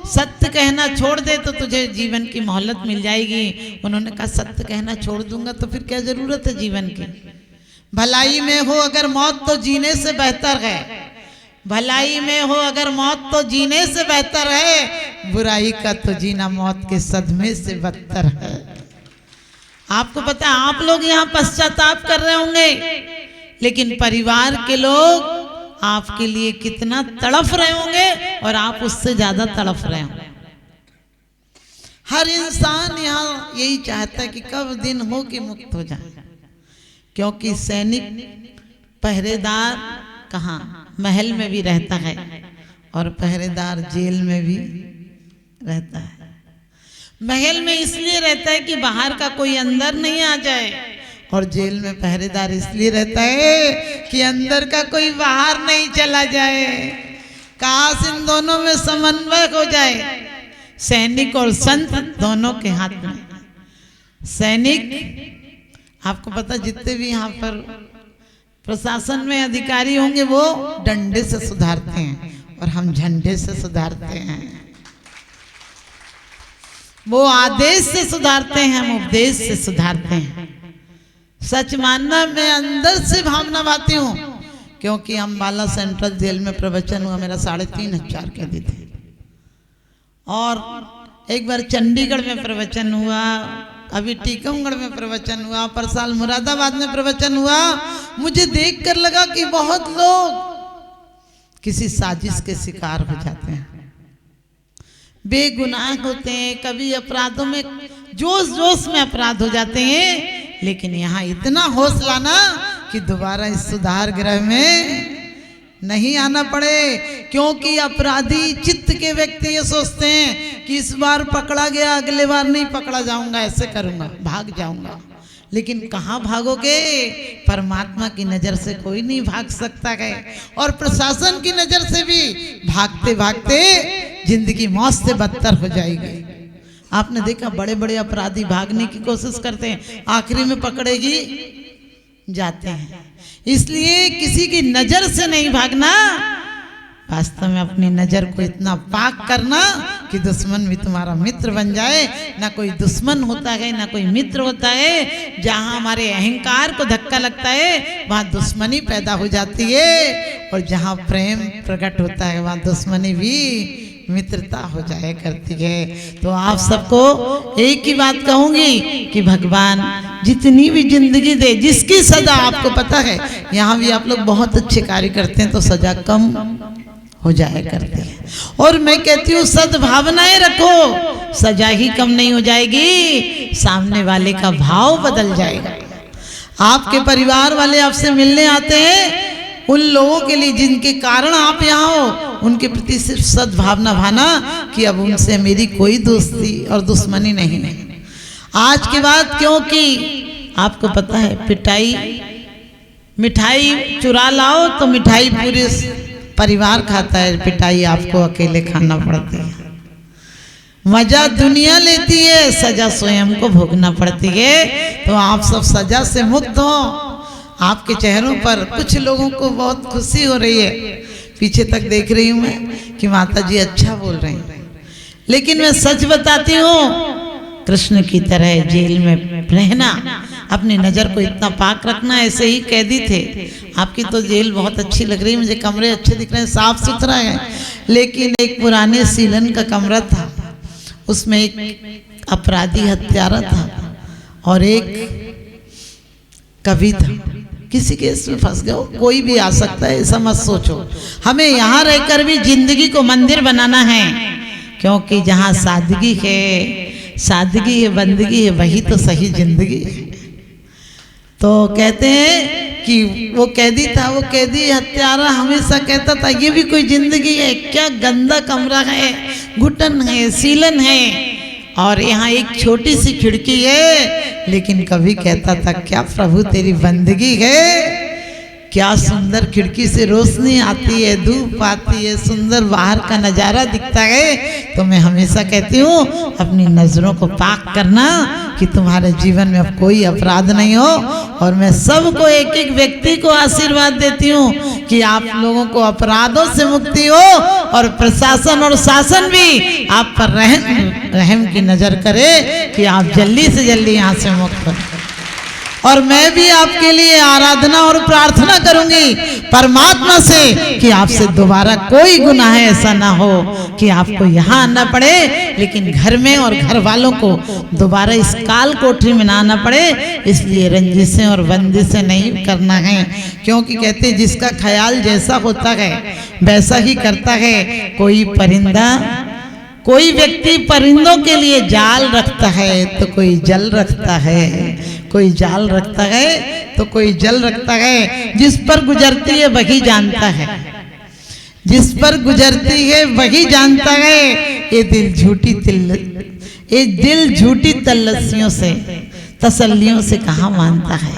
Speaker 8: सत्य कहना छोड़ दे तो तुझे जीवन की मोहलत मिल जाएगी। उन्होंने कहा सत्य कहना छोड़ दूंगा तो फिर क्या जरूरत है जीवन की? भलाई में हो अगर मौत तो जीने से बेहतर है, भलाई में हो अगर मौत तो जीने से बेहतर है, बुराई का तो जीना मौत के सदमे से बदतर है। आपको पता है आप लोग यहाँ पश्चाताप कर रहे होंगे, लेकिन परिवार के लोग आपके लिए कितना तड़फ रहे होंगे और आप उससे ज्यादा तड़फ रहे होंगे। हर इंसान यहाँ यही चाहता है कि कब दिन हो कि मुक्त हो जाए, क्योंकि सैनिक पहरेदार कहाँ महल में भी रहता है और पहरेदार जेल में भी रहता है। महल में इसलिए रहता है कि बाहर का कोई अंदर नहीं आ जाए, और जेल में पहरेदार इसलिए रहता है कि अंदर का कोई बाहर नहीं चला जाए। काश इन दोनों में समन्वय हो जाए, सैनिक और संत दोनों के हाथ में। सैनिक, आपको पता जितने भी यहाँ पर प्रशासन में अधिकारी होंगे वो डंडे से सुधारते हैं और हम झंडे से सुधारते हैं। वो आदेश से सुधारते हैं, हम उपदेश से सुधारते हैं। सच मानना, मैं अंदर से भावना भाती हूँ, क्योंकि अम्बाला सेंट्रल जेल में प्रवचन हुआ मेरा 3,500 कैदी थे, और एक बार चंडीगढ़ में प्रवचन हुआ, अभी टीकमगढ़ में प्रवचन हुआ, परसाल मुरादाबाद में प्रवचन हुआ। मुझे देखकर लगा कि बहुत लोग किसी साजिश के शिकार हो जाते हैं, बेगुनाह होते हैं, कभी अपराधों में जोश जोश में अपराध हो जाते हैं। लेकिन यहाँ इतना हौसला ना कि दोबारा इस सुधार गृह में नहीं आना पड़े, क्योंकि अपराधी चित्त के व्यक्ति ये सोचते हैं कि इस बार पकड़ा गया, अगले बार नहीं पकड़ा जाऊंगा, ऐसे करूंगा, भाग जाऊंगा। लेकिन कहाँ भागोगे? परमात्मा की नजर से कोई नहीं भाग सकता है, और प्रशासन की नजर से भी भागते भागते जिंदगी मौत से बदतर हो जाएगी। आपने देखा बड़े बड़े अपराधी भागने की कोशिश करते हैं, आखिरी में पकड़ेगी जाते हैं। इसलिए किसी की नजर से नहीं भागना, वास्तव में अपनी नजर को इतना पाक करना कि दुश्मन भी तुम्हारा मित्र बन जाए। ना कोई दुश्मन होता है ना कोई मित्र होता है। जहाँ हमारे अहंकार को धक्का लगता है वहाँ दुश्मनी पैदा हो जाती है, और जहाँ प्रेम प्रकट होता है वहाँ दुश्मनी भी मित्रता हो जाए करती है। तो आप सबको एक ही बात कहूंगी कि भगवान जितनी भी जिंदगी दे, जिसकी सजा आपको पता है, यहाँ भी आप लोग बहुत अच्छे कार्य करते हैं तो सजा कम हो जाए करती है। और मैं कहती हूँ सद्भावनाएं रखो, सजा ही कम नहीं हो जाएगी, सामने वाले का भाव बदल जाएगा। आपके परिवार वाले आपसे मिलने आते हैं, उन लोगों के लिए जिनके कारण आप यहाँ हो, उनके प्रति सिर्फ सद्भावना भाना कि अब उनसे मेरी कोई दोस्ती और दुश्मनी नहीं है आज के बाद। क्योंकि आपको पता है पिटाई, मिठाई चुरा लाओ तो मिठाई पूरे परिवार खाता है, पिटाई आपको अकेले खाना पड़ती है। मजा दुनिया लेती है, सजा स्वयं को भोगना पड़ती है। तो आप सब सजा से मुक्त हो। आपके चेहरों पर कुछ लोगों को बहुत खुशी हो रही है, पीछे तक देख रही हूँ मैं कि माता जी अच्छा बोल रही हैं, लेकिन मैं सच बताती हूँ, कृष्ण की तरह जेल में रहना, अपनी नज़र को इतना पाक रखना। ऐसे ही कैदी थे। आपकी तो जेल बहुत अच्छी लग रही है, मुझे कमरे अच्छे दिख रहे हैं, साफ सुथरा है, लेकिन एक पुराने सीलन का कमरा था, उसमें एक अपराधी हत्यारा था और एक कवि था। किसी केस में फंस गए, कोई भी आ सकता है, ऐसा मत सोचो। हमें यहाँ रहकर भी जिंदगी को मंदिर बनाना है, क्योंकि जहाँ सादगी है, सादगी है, बंदगी है, वही तो सही जिंदगी है। तो कहते हैं कि वो कैदी था, वो कैदी हत्यारा हमेशा कहता था ये भी कोई जिंदगी है क्या? गंदा कमरा है, घुटन है, सीलन है, और यहाँ एक छोटी सी खिड़की है। लेकिन कभी कहता था क्या प्रभु तेरी बंदगी है, क्या सुंदर खिड़की से रोशनी आती है, धूप आती है, सुंदर बाहर का नज़ारा दिखता है। तो मैं हमेशा कहती हूँ अपनी नज़रों को पाक करना कि तुम्हारे जीवन में अब कोई अपराध नहीं हो। और मैं सबको एक एक व्यक्ति को आशीर्वाद देती हूँ कि आप लोगों को अपराधों से मुक्ति हो, और प्रशासन और शासन भी आप पर रहम की नज़र करे कि आप जल्दी से जल्दी यहाँ से मुक्त हो। और मैं भी आपके लिए आराधना और प्रार्थना करूंगी परमात्मा से कि आपसे दोबारा कोई गुनाह ऐसा ना हो कि आपको यहाँ आना पड़े, लेकिन घर में और घर वालों को दोबारा इस काल कोठरी में ना आना पड़े। इसलिए रंजिशें और बंदिशें नहीं करना है, क्योंकि कहते हैं जिसका ख्याल जैसा होता है वैसा ही करता है। कोई व्यक्ति परिंदों के लिए जाल रखता है तो कोई जल रखता है, कोई जाल रखता है तो कोई जल रखता है। जिस पर गुजरती है वही जानता है, जिस पर गुजरती है वही जानता है। ये दिल झूठी तल्लसियों से तसल्लियों से कहाँ मानता है।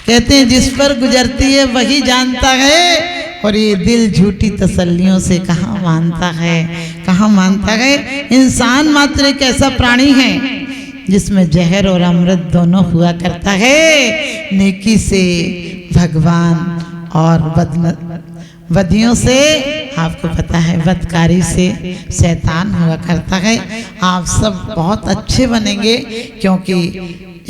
Speaker 8: कहते हैं जिस पर गुजरती है वही जानता है, और ये दिल झूठी तसल्लियों से कहाँ मानता है, कहाँ मानता है। इंसान मात्र एक ऐसा प्राणी है जिसमें जहर और अमृत दोनों हुआ करता है। नेकी से भगवान और बदियों से आपको पता है बदकारी से शैतान हुआ करता है। आप सब बहुत अच्छे बनेंगे, क्योंकि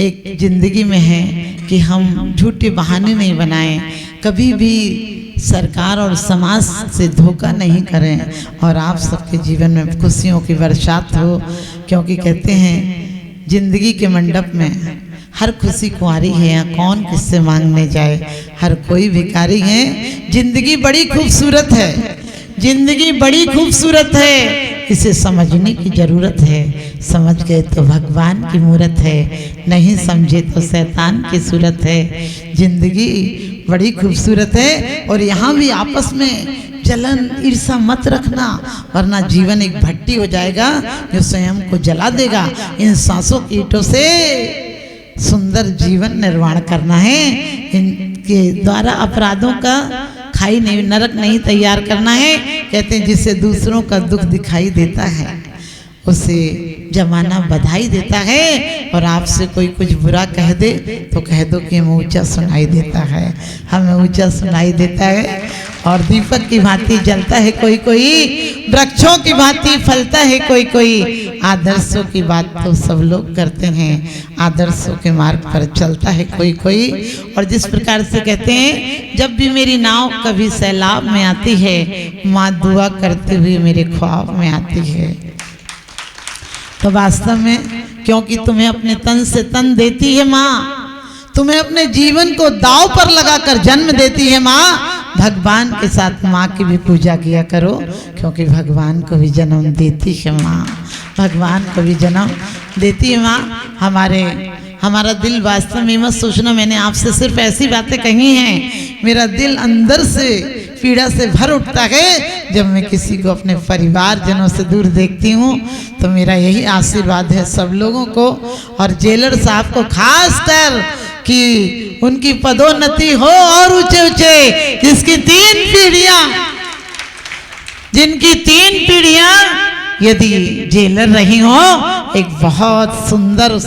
Speaker 8: एक जिंदगी में है कि हम झूठे बहाने नहीं बनाएं, कभी भी सरकार और समाज से धोखा नहीं करें, और आप सबके जीवन में खुशियों की बरसात हो। क्योंकि कहते हैं जिंदगी के मंडप में हर खुशी कुंवारी है, यहाँ कौन किससे मांगने जाए, हर कोई भिखारी है। जिंदगी बड़ी खूबसूरत है, जिंदगी बड़ी खूबसूरत है, इसे समझने की जरूरत है। समझ गए तो भगवान की मूरत है, नहीं समझे तो शैतान की सूरत है। जिंदगी बड़ी खूबसूरत है, और यहाँ भी आपस में जलन ईर्षा मत रखना, वरना जीवन एक भट्टी हो जाएगा जो स्वयं को जला देगा। इन सांसों की ईंटों से सुंदर जीवन निर्माण करना है। इनके द्वारा अपराधों का खाई नहीं, नरक नहीं तैयार करना है। कहते हैं जिससे दूसरों का दुख दिखाई देता है उसे जमाना बधाई देता है, और आपसे कोई कुछ बुरा कह दे तो कह दो कि हमें ऊंचा सुनाई देता है, हमें ऊंचा सुनाई देता है। और दीपक की भांति जलता है कोई कोई, वृक्षों की भांति फलता है कोई कोई। आदर्शों की बात तो सब लोग करते हैं, आदर्शों के मार्ग पर चलता है कोई कोई। और जिस प्रकार से कहते हैं जब भी मेरी नाव कभी सैलाब में आती है, माँ दुआ करते हुए मेरे ख्वाब में आती है। तो वास्तव में क्योंकि तुम्हें अपने तन से तन देती है माँ, तुम्हें अपने जीवन को दांव पर लगाकर जन्म देती है माँ। भगवान के साथ माँ की भी पूजा किया करो, क्योंकि भगवान को भी जन्म देती है माँ, भगवान को भी जन्म देती है माँ। हमारा दिल वास्तव में मत सोचना मैंने आपसे सिर्फ ऐसी बातें कही हैं, मेरा दिल अंदर से पीड़ा से भर उठता है जब मैं किसी को अपने परिवारजनों से दूर देखती हूँ। तो मेरा यही आशीर्वाद है सब लोगों को, और जेलर साहब को खास कर कि उनकी पदोन्नति हो और ऊंचे ऊंचे, जिनकी 3 पीढ़ियां यदि जेलर रही हो, एक बहुत सुंदर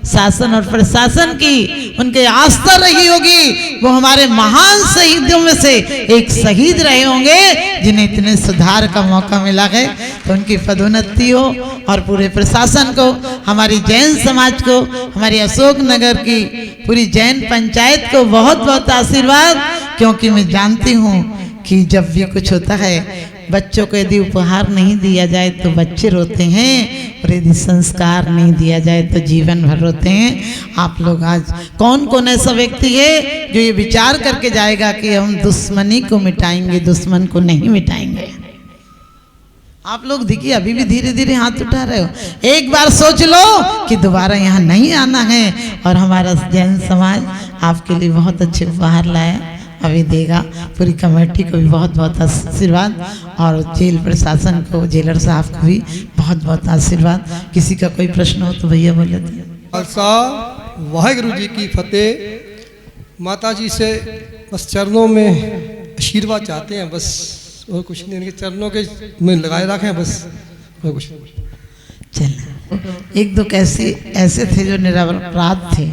Speaker 8: शासन और प्रशासन की उनके आस्था रही होगी। वो हमारे महान शहीदों में से एक शहीद रहे होंगे जिन्हें इतने सुधार का मौका मिला है। तो उनकी पदोन्नति हो, और पूरे प्रशासन को, हमारी जैन समाज को, हमारी अशोक नगर की पूरी जैन पंचायत को बहुत बहुत आशीर्वाद। क्योंकि मैं जानती हूँ कि जब भी कुछ होता है, बच्चों को यदि उपहार नहीं दिया जाए तो बच्चे रोते हैं, और यदि संस्कार नहीं दिया जाए तो जीवन भर रोते हैं। आप लोग आज कौन ऐसा व्यक्ति है जो ये विचार करके जाएगा कि हम दुश्मनी को मिटाएंगे, दुश्मन को नहीं मिटाएंगे? आप लोग देखिए अभी भी धीरे धीरे हाथ उठा रहे हो। एक बार सोच लो कि दोबारा यहाँ नहीं आना है। और हमारा जैन समाज आपके लिए बहुत अच्छे उपहार लाया, अभी देगा। पूरी कमेटी को भी बहुत बहुत आशीर्वाद, और जेल प्रशासन को, जेलर साहब को भी बहुत बहुत आशीर्वाद। किसी का कोई प्रश्न हो तो भैया बोले।
Speaker 9: खालसा वाहिगुरु जी की फतेह। माता जी से बस चरणों में आशीर्वाद चाहते हैं, बस और कुछ नहीं, इनके चरणों के में लगाए रखें बस, और कुछ नहीं।
Speaker 8: चल एक दो कैसे ऐसे थे जो निरपराध थे,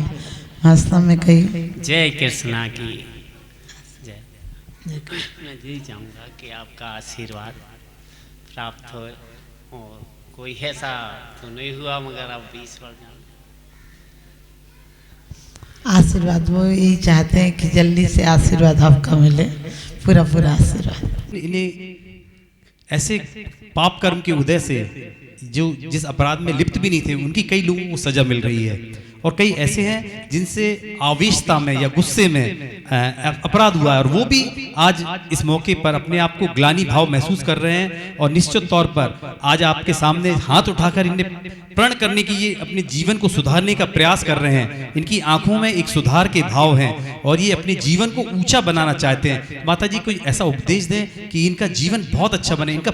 Speaker 8: वास्तव में कई।
Speaker 10: जय कृष्णा की जय। मैं यही चाहूँगा कि आपका आशीर्वाद प्राप्त हो, और कोई ऐसा तो नहीं हुआ मगर आप 20 बार जान।
Speaker 8: आशीर्वाद वो यही चाहते हैं कि जल्दी से आशीर्वाद आपका मिले, पूरा पूरा आशीर्वाद।
Speaker 5: इन्हें ऐसे पाप कर्म के उदय से जो जिस अपराध में लिप्त भी नहीं थे उनकी कई लोगों को सजा मिल रही है, और कई ऐसे हैं जिनसे आवेशता में या गुस्से में अपराध हुआ है और वो भी आज इस मौके पर अपने आप को ग्लानि भाव महसूस कर रहे हैं और निश्चित तौर पर आज आपके सामने हाथ उठाकर इन्हें प्रण करने की ये अपने जीवन को सुधारने का प्रयास कर रहे हैं। इनकी आंखों में एक सुधार के भाव हैं और ये अपने जीवन को ऊंचा बनाना चाहते हैं। माता जी कोई ऐसा उपदेश दें कि इनका जीवन बहुत अच्छा बने। इनका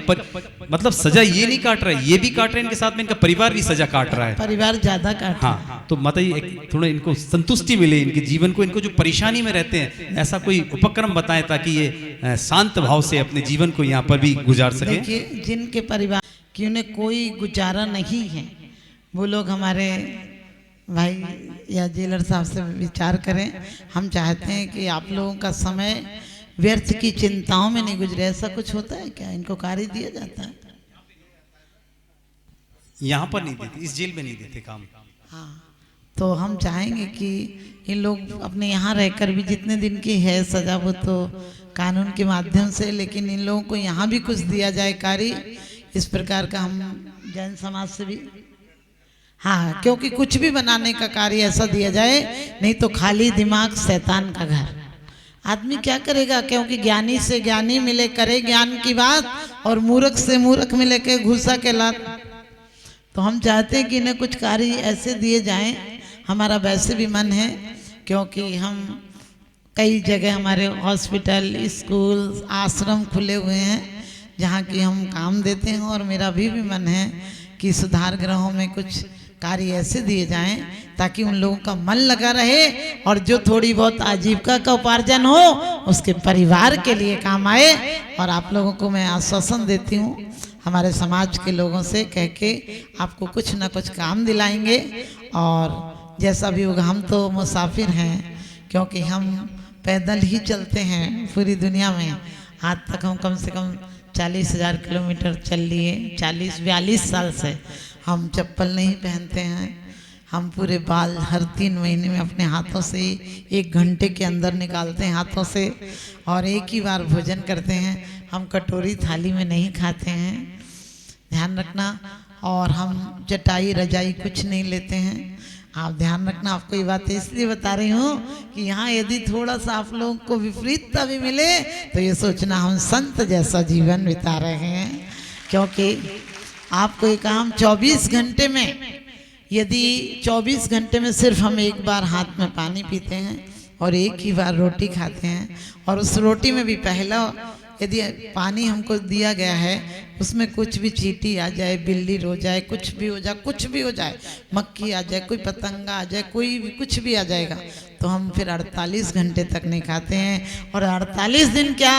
Speaker 5: मतलब सजा ये नहीं काट रहा है, ये भी काट रहे हैं, इनके साथ में इनका परिवार भी सजा काट रहा है,
Speaker 8: परिवार ज्यादा काट।
Speaker 5: हाँ, तो माता जी एक थोड़ा इनको संतुष्टि मिले इनके जीवन को, इनको जो परेशानी में रहते हैं ऐसा कोई उपक्रम बताएं ताकि ये शांत भाव से अपने जीवन को यहाँ पर भी गुजार सके।
Speaker 8: देखिए, जिनके परिवार की उन्हें कोई गुजारा नहीं है वो लोग हमारे भाई या जेलर साहब से विचार करें। हम चाहते हैं कि आप लोगों का समय व्यर्थ की चिंताओं में नहीं गुजरे। ऐसा कुछ होता है क्या? इनको कार्य दिया जाता है?
Speaker 5: यहाँ पर नहीं देते, इस जेल में नहीं देते काम।
Speaker 8: हाँ, तो हम चाहेंगे कि इन लोग अपने यहाँ रहकर भी जितने दिन की है सजा वो तो कानून के माध्यम से, लेकिन इन लोगों को यहाँ भी कुछ दिया जाए कार्य। इस प्रकार का हम जैन समाज से भी, हाँ, क्योंकि कुछ भी बनाने का कार्य ऐसा दिया जाए, नहीं तो खाली दिमाग शैतान का घर। आदमी क्या करेगा? क्योंकि ज्ञानी से ज्ञानी मिले करे ज्ञान की बात, और मूर्ख से मूर्ख मिले के घूसा के लात। तो हम चाहते हैं कि इन्हें कुछ कार्य ऐसे दिए जाएं। हमारा वैसे भी मन है, क्योंकि हम कई जगह हमारे हॉस्पिटल, स्कूल, आश्रम खुले हुए हैं जहाँ की हम काम देते हैं, और मेरा भी मन है कि सुधार गृहों में कुछ कार्य ऐसे दिए जाएं ताकि उन लोगों का मन लगा रहे, और जो थोड़ी बहुत आजीविका का उपार्जन हो उसके परिवार के लिए काम आए। और आप लोगों को मैं आश्वासन देती हूँ, हमारे समाज के लोगों से कह के आपको कुछ ना कुछ काम दिलाएंगे। और जैसा भी होगा, हम तो मुसाफिर हैं, क्योंकि हम पैदल ही चलते हैं पूरी दुनिया में। आज तक हम कम से कम 40,000 किलोमीटर चल लिए। 40-42 साल से हम चप्पल नहीं पहनते हैं। हम पूरे बाल हर 3 महीने में अपने हाथों से 1 घंटे के अंदर निकालते हैं हाथों से, और एक ही बार भोजन करते हैं। हम कटोरी थाली में नहीं खाते हैं, ध्यान रखना। और हम चटाई रजाई कुछ नहीं लेते हैं, आप ध्यान रखना। आपको ये बात इसलिए बता रही हूँ कि यहाँ यदि थोड़ा सा आप लोगों को विपरीतता भी मिले तो ये सोचना हम संत जैसा जीवन बिता रहे हैं। क्योंकि आपको ये काम 24 घंटे में, यदि 24 घंटे में सिर्फ हम एक बार हाथ में पानी पीते हैं और एक ही बार रोटी खाते हैं, और उस रोटी में भी पहला यदि पानी हमको दिया गया है उसमें कुछ भी चींटी आ जाए, बिल्ली रो जाए, कुछ भी हो जाए, कुछ भी हो जाए, मक्खी आ जाए, कोई पतंगा आ जाए, कोई भी कुछ भी आ जाएगा, तो हम फिर 48 घंटे तक नहीं खाते हैं। और 48 दिन क्या,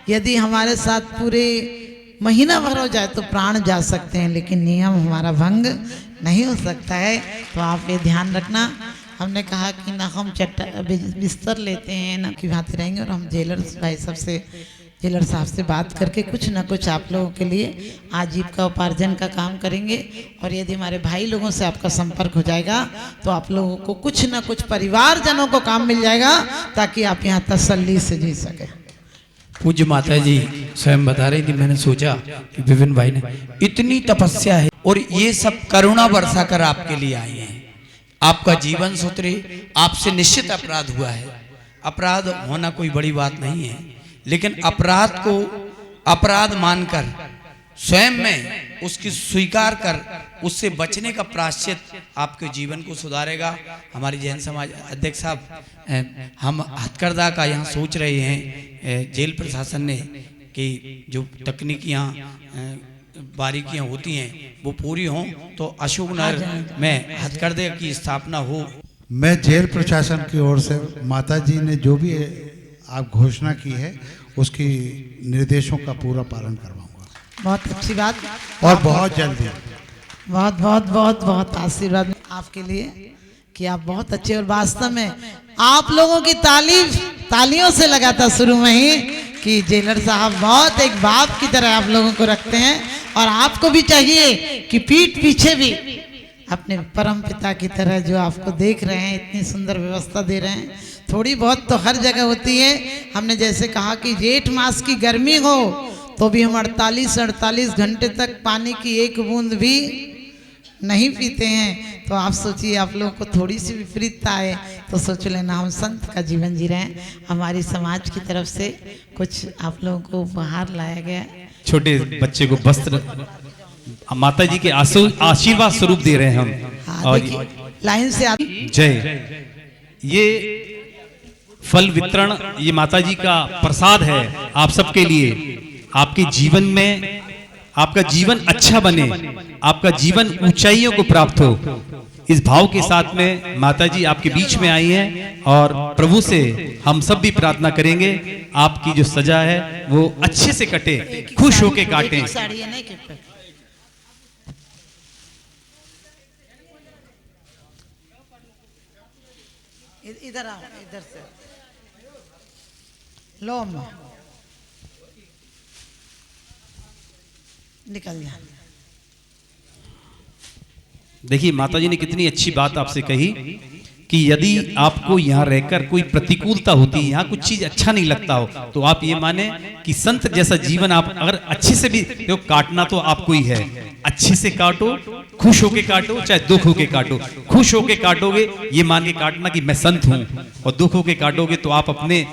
Speaker 8: यदि हमारे साथ पूरे महीना भर हो जाए तो प्राण जा सकते हैं, लेकिन नियम हमारा भंग नहीं हो सकता है। तो आप ये ध्यान रखना। हमने कहा कि ना हम बिस्तर लेते हैं ना कि भांति रहेंगे, और हम जेलर भाई साहब से, जेलर साहब से बात करके कुछ ना कुछ आप लोगों के लिए आजीविका उपार्जन का काम करेंगे। और यदि हमारे भाई लोगों से आपका संपर्क हो जाएगा तो आप लोगों को कुछ ना कुछ परिवारजनों को काम मिल जाएगा, ताकि आप यहाँ तसल्ली से जी सके।
Speaker 3: पूज्य माता जी स्वयं बता रही थी, मैंने सोचा कि विपिन भाई ने इतनी तपस्या है और ये सब करुणा बरसा कर आपके लिए आए हैं, आपका जीवन सुधरे, आपसे निश्चित अपराध हुआ है। अपराध होना कोई बड़ी बात नहीं है, लेकिन अपराध को अपराध मानकर स्वयं में उसकी स्वीकार कर उससे बचने का प्रायश्चित आपके जीवन को सुधारेगा। हमारी जैन समाज अध्यक्ष साहब, हम हथकरघा का यहाँ सोच रहे हैं, जेल प्रशासन ने कि जो तकनीकियाँ बारीकियाँ होती हैं वो पूरी हों तो अशोकनगर में हथकरघे की स्थापना हो।
Speaker 7: मैं जेल प्रशासन की ओर से माता जी ने जो भी आप घोषणा की है उसकी निर्देशों का पूरा पालन करवाऊंगा।
Speaker 8: बहुत अच्छी बात,
Speaker 7: और बहुत जल्दी
Speaker 8: बहुत बहुत बहुत बहुत आशीर्वाद आपके लिए कि आप बहुत अच्छे, और वास्तव में आप लोगों की तालियों से लगा था शुरू में ही कि जेलर साहब बहुत एक बाप की तरह आप लोगों को रखते हैं। और आपको भी चाहिए कि पीठ पीछे भी अपने परम पिता की तरह जो आपको देख रहे हैं, इतनी सुंदर व्यवस्था दे रहे हैं। थोड़ी बहुत तो हर जगह होती है। हमने जैसे कहा कि जेठ मास की गर्मी हो तो भी हम 48 घंटे तक पानी की एक बूंद भी नहीं पीते हैं। तो आप सोचिए, आप लोगों को थोड़ी सी विपरीतता है तो सोच लेना हम संत का जीवन जी रहे हैं। हमारी समाज की तरफ से कुछ आप लोगों को उपहार लाया गया।
Speaker 5: छोटे बच्चे को वस्त्र माता जी के आशीर्वाद स्वरूप दे रहे हैं हम।
Speaker 8: हाँ,
Speaker 5: और
Speaker 8: देखिए लाइन से आप
Speaker 5: जय, ये फल वितरण ये माता जी का प्रसाद है आप सबके लिए। आपके जीवन में आपका जीवन अच्छा बने, आपका जीवन ऊंचाइयों को प्राप्त हो, इस भाव के साथ में माता जी आपके बीच में आई हैं। और प्रभु से हम सब भी प्रार्थना करेंगे आपकी जो सजा है वो अच्छे से कटे, खुश होके काटें।
Speaker 8: साड़ी है नहीं कि इधर आओ, इधर से लो अम्मा, निकल जा।
Speaker 5: देखिए माता जी ने कितनी अच्छी बात आपसे कही कि यदि आपको यहाँ रहकर कोई प्रतिकूलता होती है, यहाँ कुछ चीज अच्छा नहीं लगता हो, तो आप ये माने कि संत जैसा जीवन आप अगर अच्छे से भी तो काटना तो आपको ही है। अच्छे से काटो, खुश होके काटो, चाहे दुख होके काटो। खुश होके काटोगे ये मान के काटना कि मैं संत हूं, और दुख होके काटोगे तो आप अपने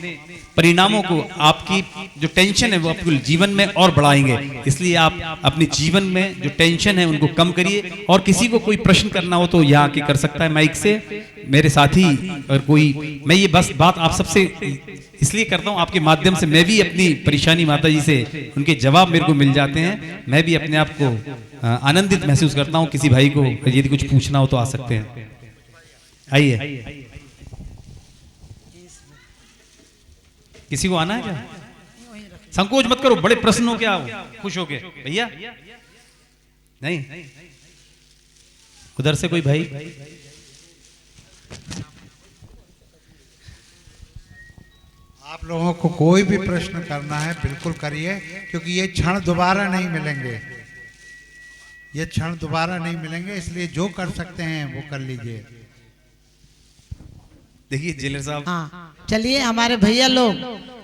Speaker 5: परिणामों को, आपकी जो टेंशन है वो आपको जीवन में और बढ़ाएंगे। इसलिए आप अपने जीवन में जो टेंशन है उनको कम करिए। और किसी को कोई प्रश्न करना हो तो यहाँ आके कर सकता है माइक से, मेरे साथी और कोई। मैं ये बस बात आप सबसे इसलिए करता हूँ, आपके माध्यम से मैं भी अपनी परेशानी माता जी से उनके जवाब मेरे को मिल जाते हैं। मैं भी अपने आप को आनंदित महसूस करता हूँ। किसी भाई को यदि कुछ पूछना हो तो आ सकते हैं। आइए, किसी को आना है क्या? संकोच मत करो, बड़े प्रश्न हो क्या, खुश हो गए भैया? नहीं, उधर से कोई भाई?
Speaker 7: आप लोगों को कोई भी प्रश्न करना है बिल्कुल करिए, क्योंकि ये क्षण दोबारा नहीं मिलेंगे, ये क्षण दोबारा नहीं मिलेंगे। इसलिए जो कर सकते हैं वो कर लीजिए।
Speaker 5: देखिए जेलर साहब,
Speaker 8: हाँ चलिए, हमारे भैया लोग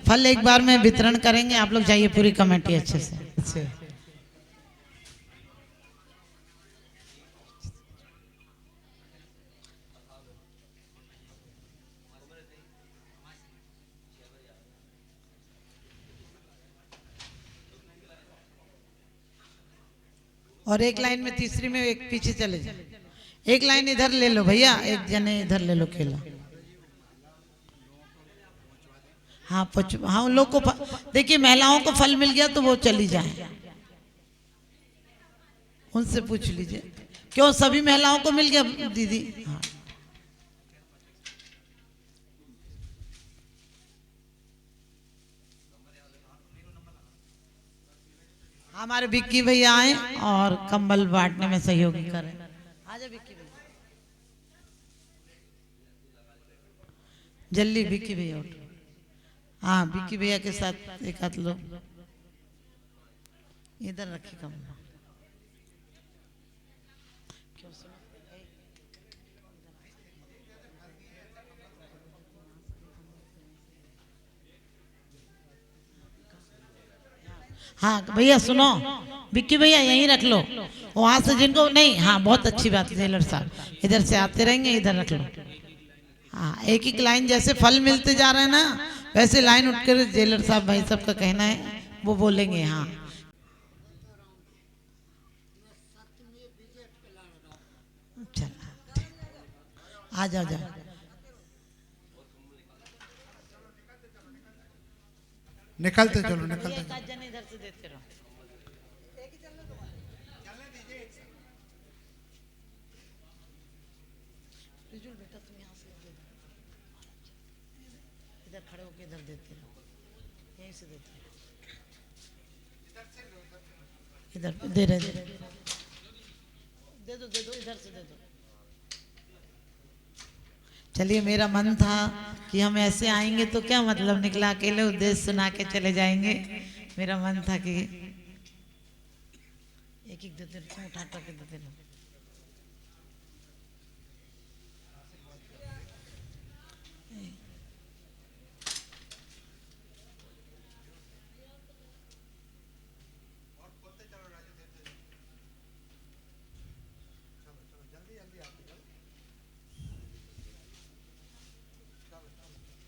Speaker 8: फल एक बार में वितरण करेंगे। आप लोग जाइए, पूरी कमेटी अच्छे से। और एक लाइन में, तीसरी में एक पीछे चले जाए। एक लाइन इधर ले लो भैया, एक जने इधर ले लो केला। हाँ हाँ, उन लोग को देखिए, महिलाओं को फल मिल गया तो वो चली जाए, उनसे पूछ लीजिए। क्यों सभी महिलाओं को मिल गया दीदी? हाँ। हमारे विक्की भैया आए और कंबल बांटने में सहयोगी करें। आजा विक्की भैया, जल्दी विक्की भैया उठो। हाँ, विक्की भैया के साथ एक हाथ लो, इधर रखिए कंबल। हाँ भैया सुनो, विक्की भैया यहीं रख लो, वहां से जिनको नहीं। हाँ बहुत अच्छी बात है जेलर साहब, इधर से आते रहेंगे, इधर रख लो। हाँ, एक एक लाइन, जैसे फल मिलते जा रहे हैं ना वैसे लाइन उठकर जेलर साहब भाई सबका कहना है वो बोलेंगे। हाँ चल, आ जाओ जाओ।
Speaker 7: निकलते चलो, निकलते चलो।
Speaker 8: इधर से देते रहो। बेटा तुम यहाँ से इधर खड़े होके इधर देते रहो, यहीं से देते रहो। इधर दे रहे, दे दो, इधर से दे दो। चलिए, मेरा मन था कि हम ऐसे आएंगे तो क्या मतलब निकला, अकेले उद्देश्य सुना के चले जाएंगे। मेरा मन था कि एक एक देते रहो, उठा के देते रहो।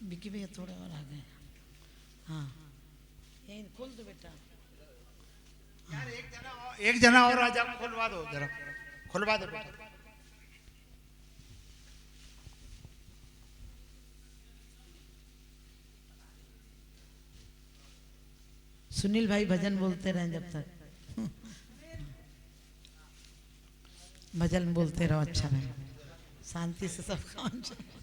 Speaker 8: विकी भैया थोड़े और आ गए। हाँ यही खोल दो बेटा।
Speaker 7: यार एक जना और आ जाओ, खुलवा दो जरा, खुलवा दो बेटा।
Speaker 8: सुनील भाई भजन बोलते रहें जब तक, भजन बोलते रहो, अच्छा रहे, शांति से सब काम चले।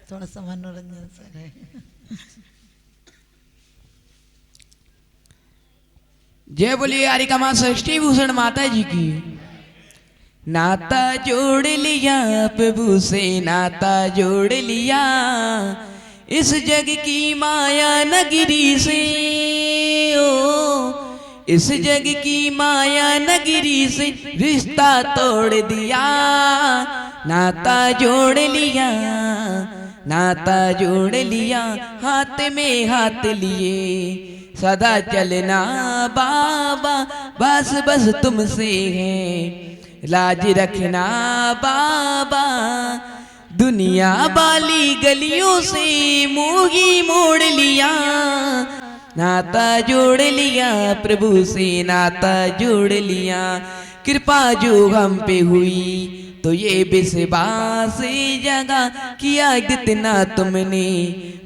Speaker 8: थोड़ा सा मनोरंजन से रहे।
Speaker 6: जय बोलिए हरिका माँ षष्ठी भूषण माता जी की। नाता जोड़ लिया प्रभु से, नाता जोड़ लिया इस जग की माया नगरी से। ओ इस जग की माया नगरी से रिश्ता तोड़ दिया, नाता जोड़ लिया, नाता जोड़ लिया, हाथ में हाथ लिए सदा चलना बाबा, बस बस तुमसे है लाज रखना बाबा। दुनिया वाली गलियों से मुंह ही मोड़ लिया, नाता जोड़ लिया प्रभु से, नाता जोड़ लिया। कृपा जो हम पे हुई तो ये विश्वास जगा, किया जितना तुमने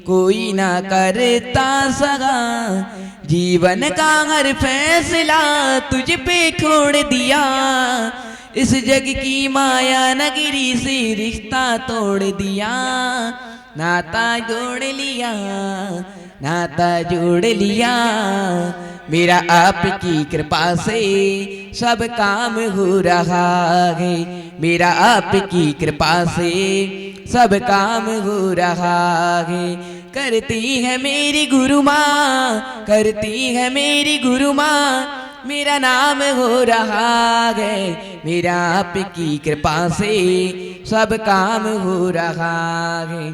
Speaker 6: कोई ना करता सगा। जीवन का हर फैसला तुझ पे छोड़ दिया, इस जग की माया नगरी से रिश्ता तोड़ दिया, नाता जोड़ लिया, नाता जोड़ लिया। मेरा आपकी कृपा से सब काम हो रहा है, मेरा आपकी कृपा से सब काम हो रहा है। करती है मेरी गुरु माँ, करती है मेरी गुरु माँ, मेरा नाम हो रहा है, मेरा आपकी कृपा से सब काम हो रहा है।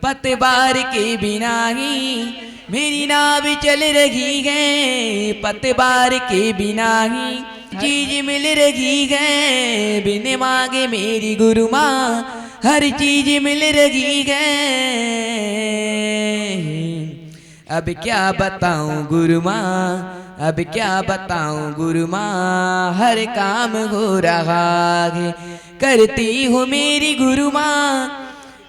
Speaker 6: पतवार के बिना ही मेरी नाव चल रही है, पतवार के बिना ही चीज मिल रही है। बिन मांगे मेरी गुरु माँ हर चीज मिल रही है। अब क्या बताऊं गुरु माँ, अब क्या बताऊं गुरु माँ, हर काम हो रहा है। करती हो मेरी गुरु माँ,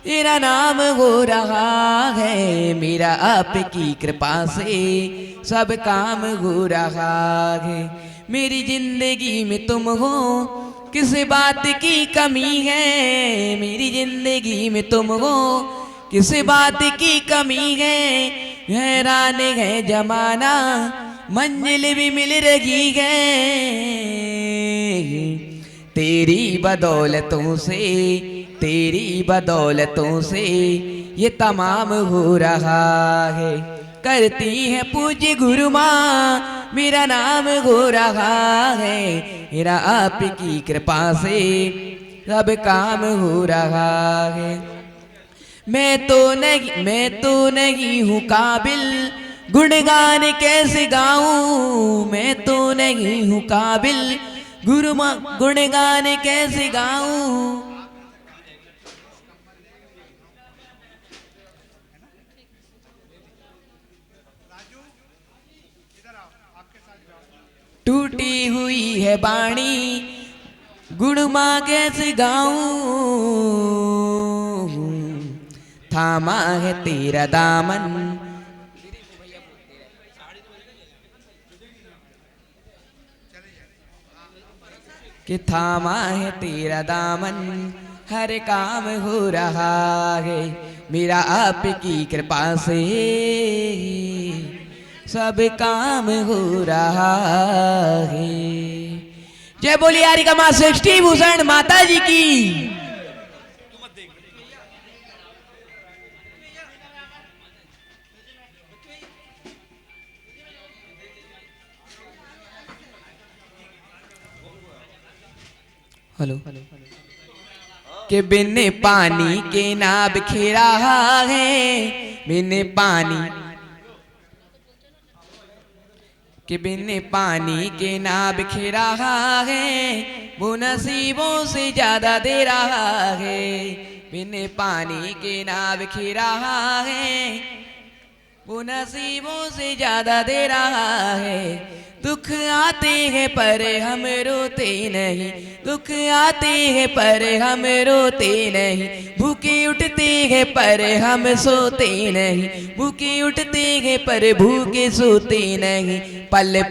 Speaker 6: तेरा नाम हो रहा है, मेरा आपकी कृपा से सब काम हो रहा है। मेरी जिंदगी में तुम हो, किस बात की कमी है, मेरी जिंदगी में तुम हो, किस बात की कमी है। हैरान है जमाना, मंजिल भी मिल रही है, तेरी बदौलतों से, तेरी बदौलतों से ये तमाम हो रहा है। करती है पूज्य गुरु माँ, मेरा नाम हो रहा है, मेरा आपकी कृपा से सब काम हो रहा है। मैं तो नहीं हूँ काबिल, गुणगान कैसे गाऊं, मैं तो नहीं हूँ काबिल, गुरु माँ गुणगान कैसे गाऊं। टूटी हुई है बाणी, गुण माँ कैसे गाऊं। थामा है तेरा दामन, कि थामा है तेरा दामन, हर काम हो रहा है, मेरा आपकी कृपा से सब काम हो रहा है। जय बोलिए हरिका माँ षष्ठी भूषण माता जी की। हेलो कि बिन पानी के ना बिखर रहा है, बिन पानी कि बिन पानी के ना बिखर रहा है वो नसीबों से ज्यादा दे रहा है। बिन पानी के ना बिखर रहा है वो नसीबों से ज्यादा दे रहा है। दुख आते हैं पर हम रोते नहीं, दुख आते हैं पर हम रोते नहीं, भूखे उठते हैं पर हम सोते नहीं, भूखे उठते हैं पर भूखे सोते नहीं। पल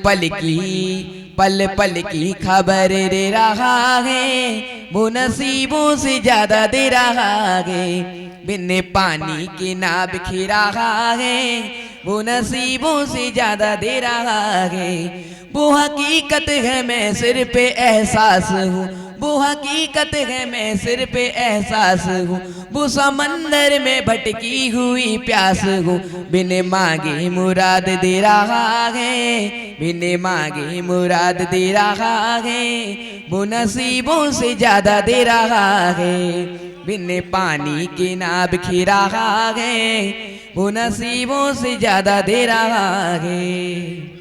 Speaker 6: पल की खबर दे रहा है वो नसीबों से ज्यादा दे रहा है। बिन पानी के ना बिखर रहा है वो नसीबों से ज्यादा दे रहा है। वो हकीकत है मैं सिर पे एहसास हूँ, वो हकीकत है मैं सिर पे एहसास हूँ, वो समंदर में भटकी हुई प्यास हूँ। बिन मांगे मुराद दे रहा है, बिन मांगे मुराद दे रहा है वो नसीबों से ज्यादा दे रहा है। बिन पानी के ना बिखर रहा है वो नसीबों से ज्यादा दे रहा है।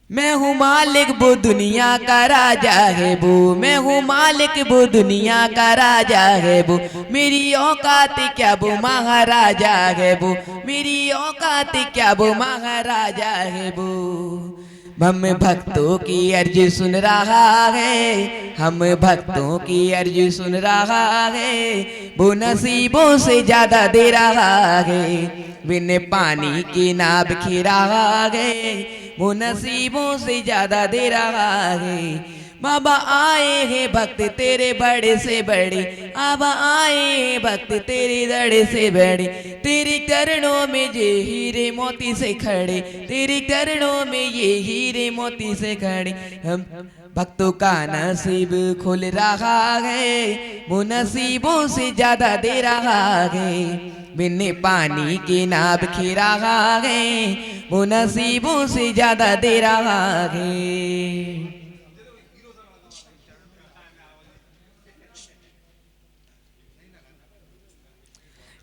Speaker 6: मैं हूँ मालिक वो दुनिया का राजा है वो, मैं हूँ मालिक वो दुनिया का राजा है वो, मेरी औकात क्या वो महाराजा है वो, मेरी औकात क्या वो महाराजा है वो। हम भक्तों की अर्ज सुन रहा है, हम भक्तों की अर्ज सुन रहा है वो नसीबों से ज्यादा दे रहा है। बिन पानी की ना बिखर रहा है वो नसीबों से ज्यादा दे रहा है। बाबा आए हैं भक्त तेरे बड़े से बड़े, बाबा आए हैं भक्त तेरे बड़े से बड़े, तेरे चरणों में ये हीरे मोती से खड़े, तेरे चरणों में ये हीरे मोती से खड़े। हम भक्तों का नसीब खुल रहा है वो नसीबों से ज्यादा दे रहा है। बिन पानी के ना बिखर रहा है वो नसीबों से ज्यादा दे रहा है।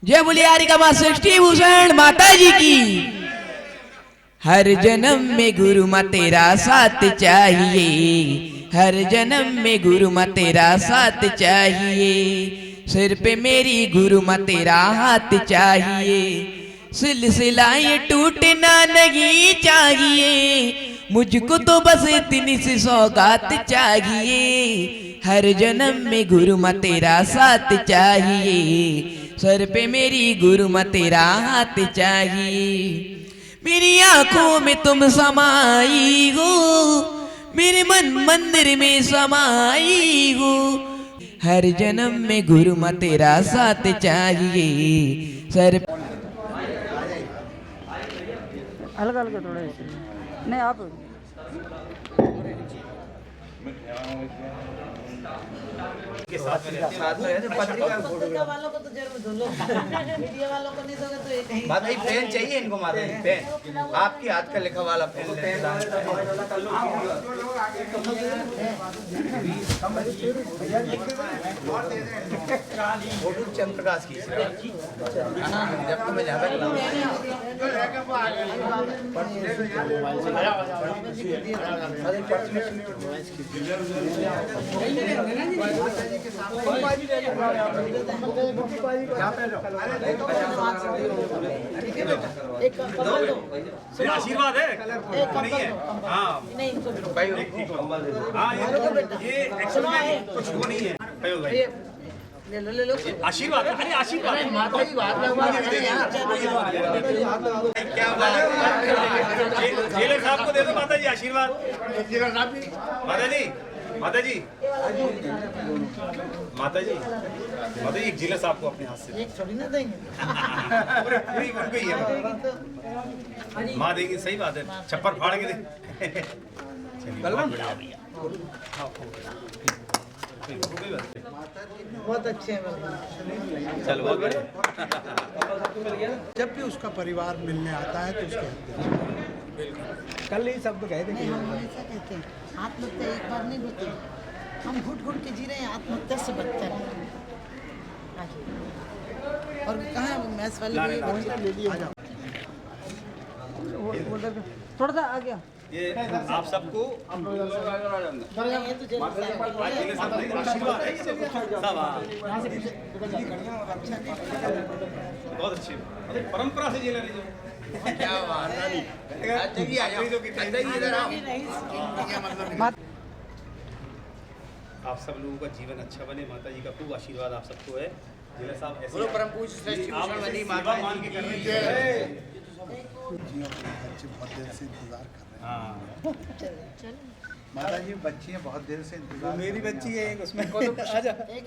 Speaker 6: जय बोलिए हरिका माँ सृष्टि भूषण माता जी की। हर जन्म में गुरु माँ तेरा साथ चाहिए, हर जन्म में गुरु माँ तेरा साथ चाहिए, सिर पे मेरी गुरु माँ तेरा हाथ चाहिए, सिलसिलाएं टूटना नहीं चाहिए, मुझको तो बस इतनी सी सौगात चाहिए। हर जन्म में गुरु माँ तेरा साथ चाहिए, सर पे मेरी गुरु माँ तेरा हाथ चाहिए। मेरी आंखों में तुम समाई हो, मेरे मन मंदिर में समाई हो, हर जन्म में गुरु माँ तेरा साथ चाहिए। सर
Speaker 11: हल्का हल्का थोड़ा नहीं आप
Speaker 8: पत्रिका वालों को तो जरूर दो लो, मीडिया वालों को नहीं दोगे तो ये कहीं
Speaker 12: बात भाई पेन चाहिए इनको माता जी, पेन आपकी हाथ का लिखा वाला पेन फोटो चंद्रप्रकाश की जब तुम्हें ज्यादा
Speaker 5: आशीर्वाद है नहीं है। हाँ ये एक्चुअल में कुछ वो नहीं है
Speaker 8: ले लो
Speaker 5: आशीर्वाद। अरे आशीर्वाद
Speaker 12: माता जी बात
Speaker 5: क्या बात है, जेलर साहब को दे दो माता जी आशीर्वाद। माता जी माता जी माता जी माता जी एक जिला साहब को अपने हाथ से
Speaker 8: एक थोड़ी ना देंगे
Speaker 5: पूरी उनको ही है माँ देगी। सही बात है, छप्पर फाड़ के दे।
Speaker 8: बहुत अच्छे हैं।
Speaker 5: चलो बहुत बढ़िया।
Speaker 7: जब भी उसका परिवार मिलने आता है तो उसके हत्या
Speaker 9: कल ही सब तो कहे थे कि
Speaker 8: हम हमेशा कहते हैं आत्महत्या एक बार नहीं होती, हम घुट घुट के जी रहे हैं, आत्महत्या से बचते रहे। और कहाँ मैथ्स वाले
Speaker 11: थोड़ा सा आ गया।
Speaker 5: ये आप सबको बहुत अच्छी परंपरा से जेल क्या आप सब लोगों का जीवन अच्छा बने, माता जी का खूब आशीर्वाद आप सबको है। जिला साहब ऐसे परम पूज्य श्रेष्ठ भूषणवती माता मान के कर रही है।
Speaker 7: बच्चे बहुत देर से इंतजार कर रहे हैं। माता जी बच्चियाँ बहुत देर से इंतजार,
Speaker 12: मेरी बच्ची है एक, उसमें आजा
Speaker 8: एक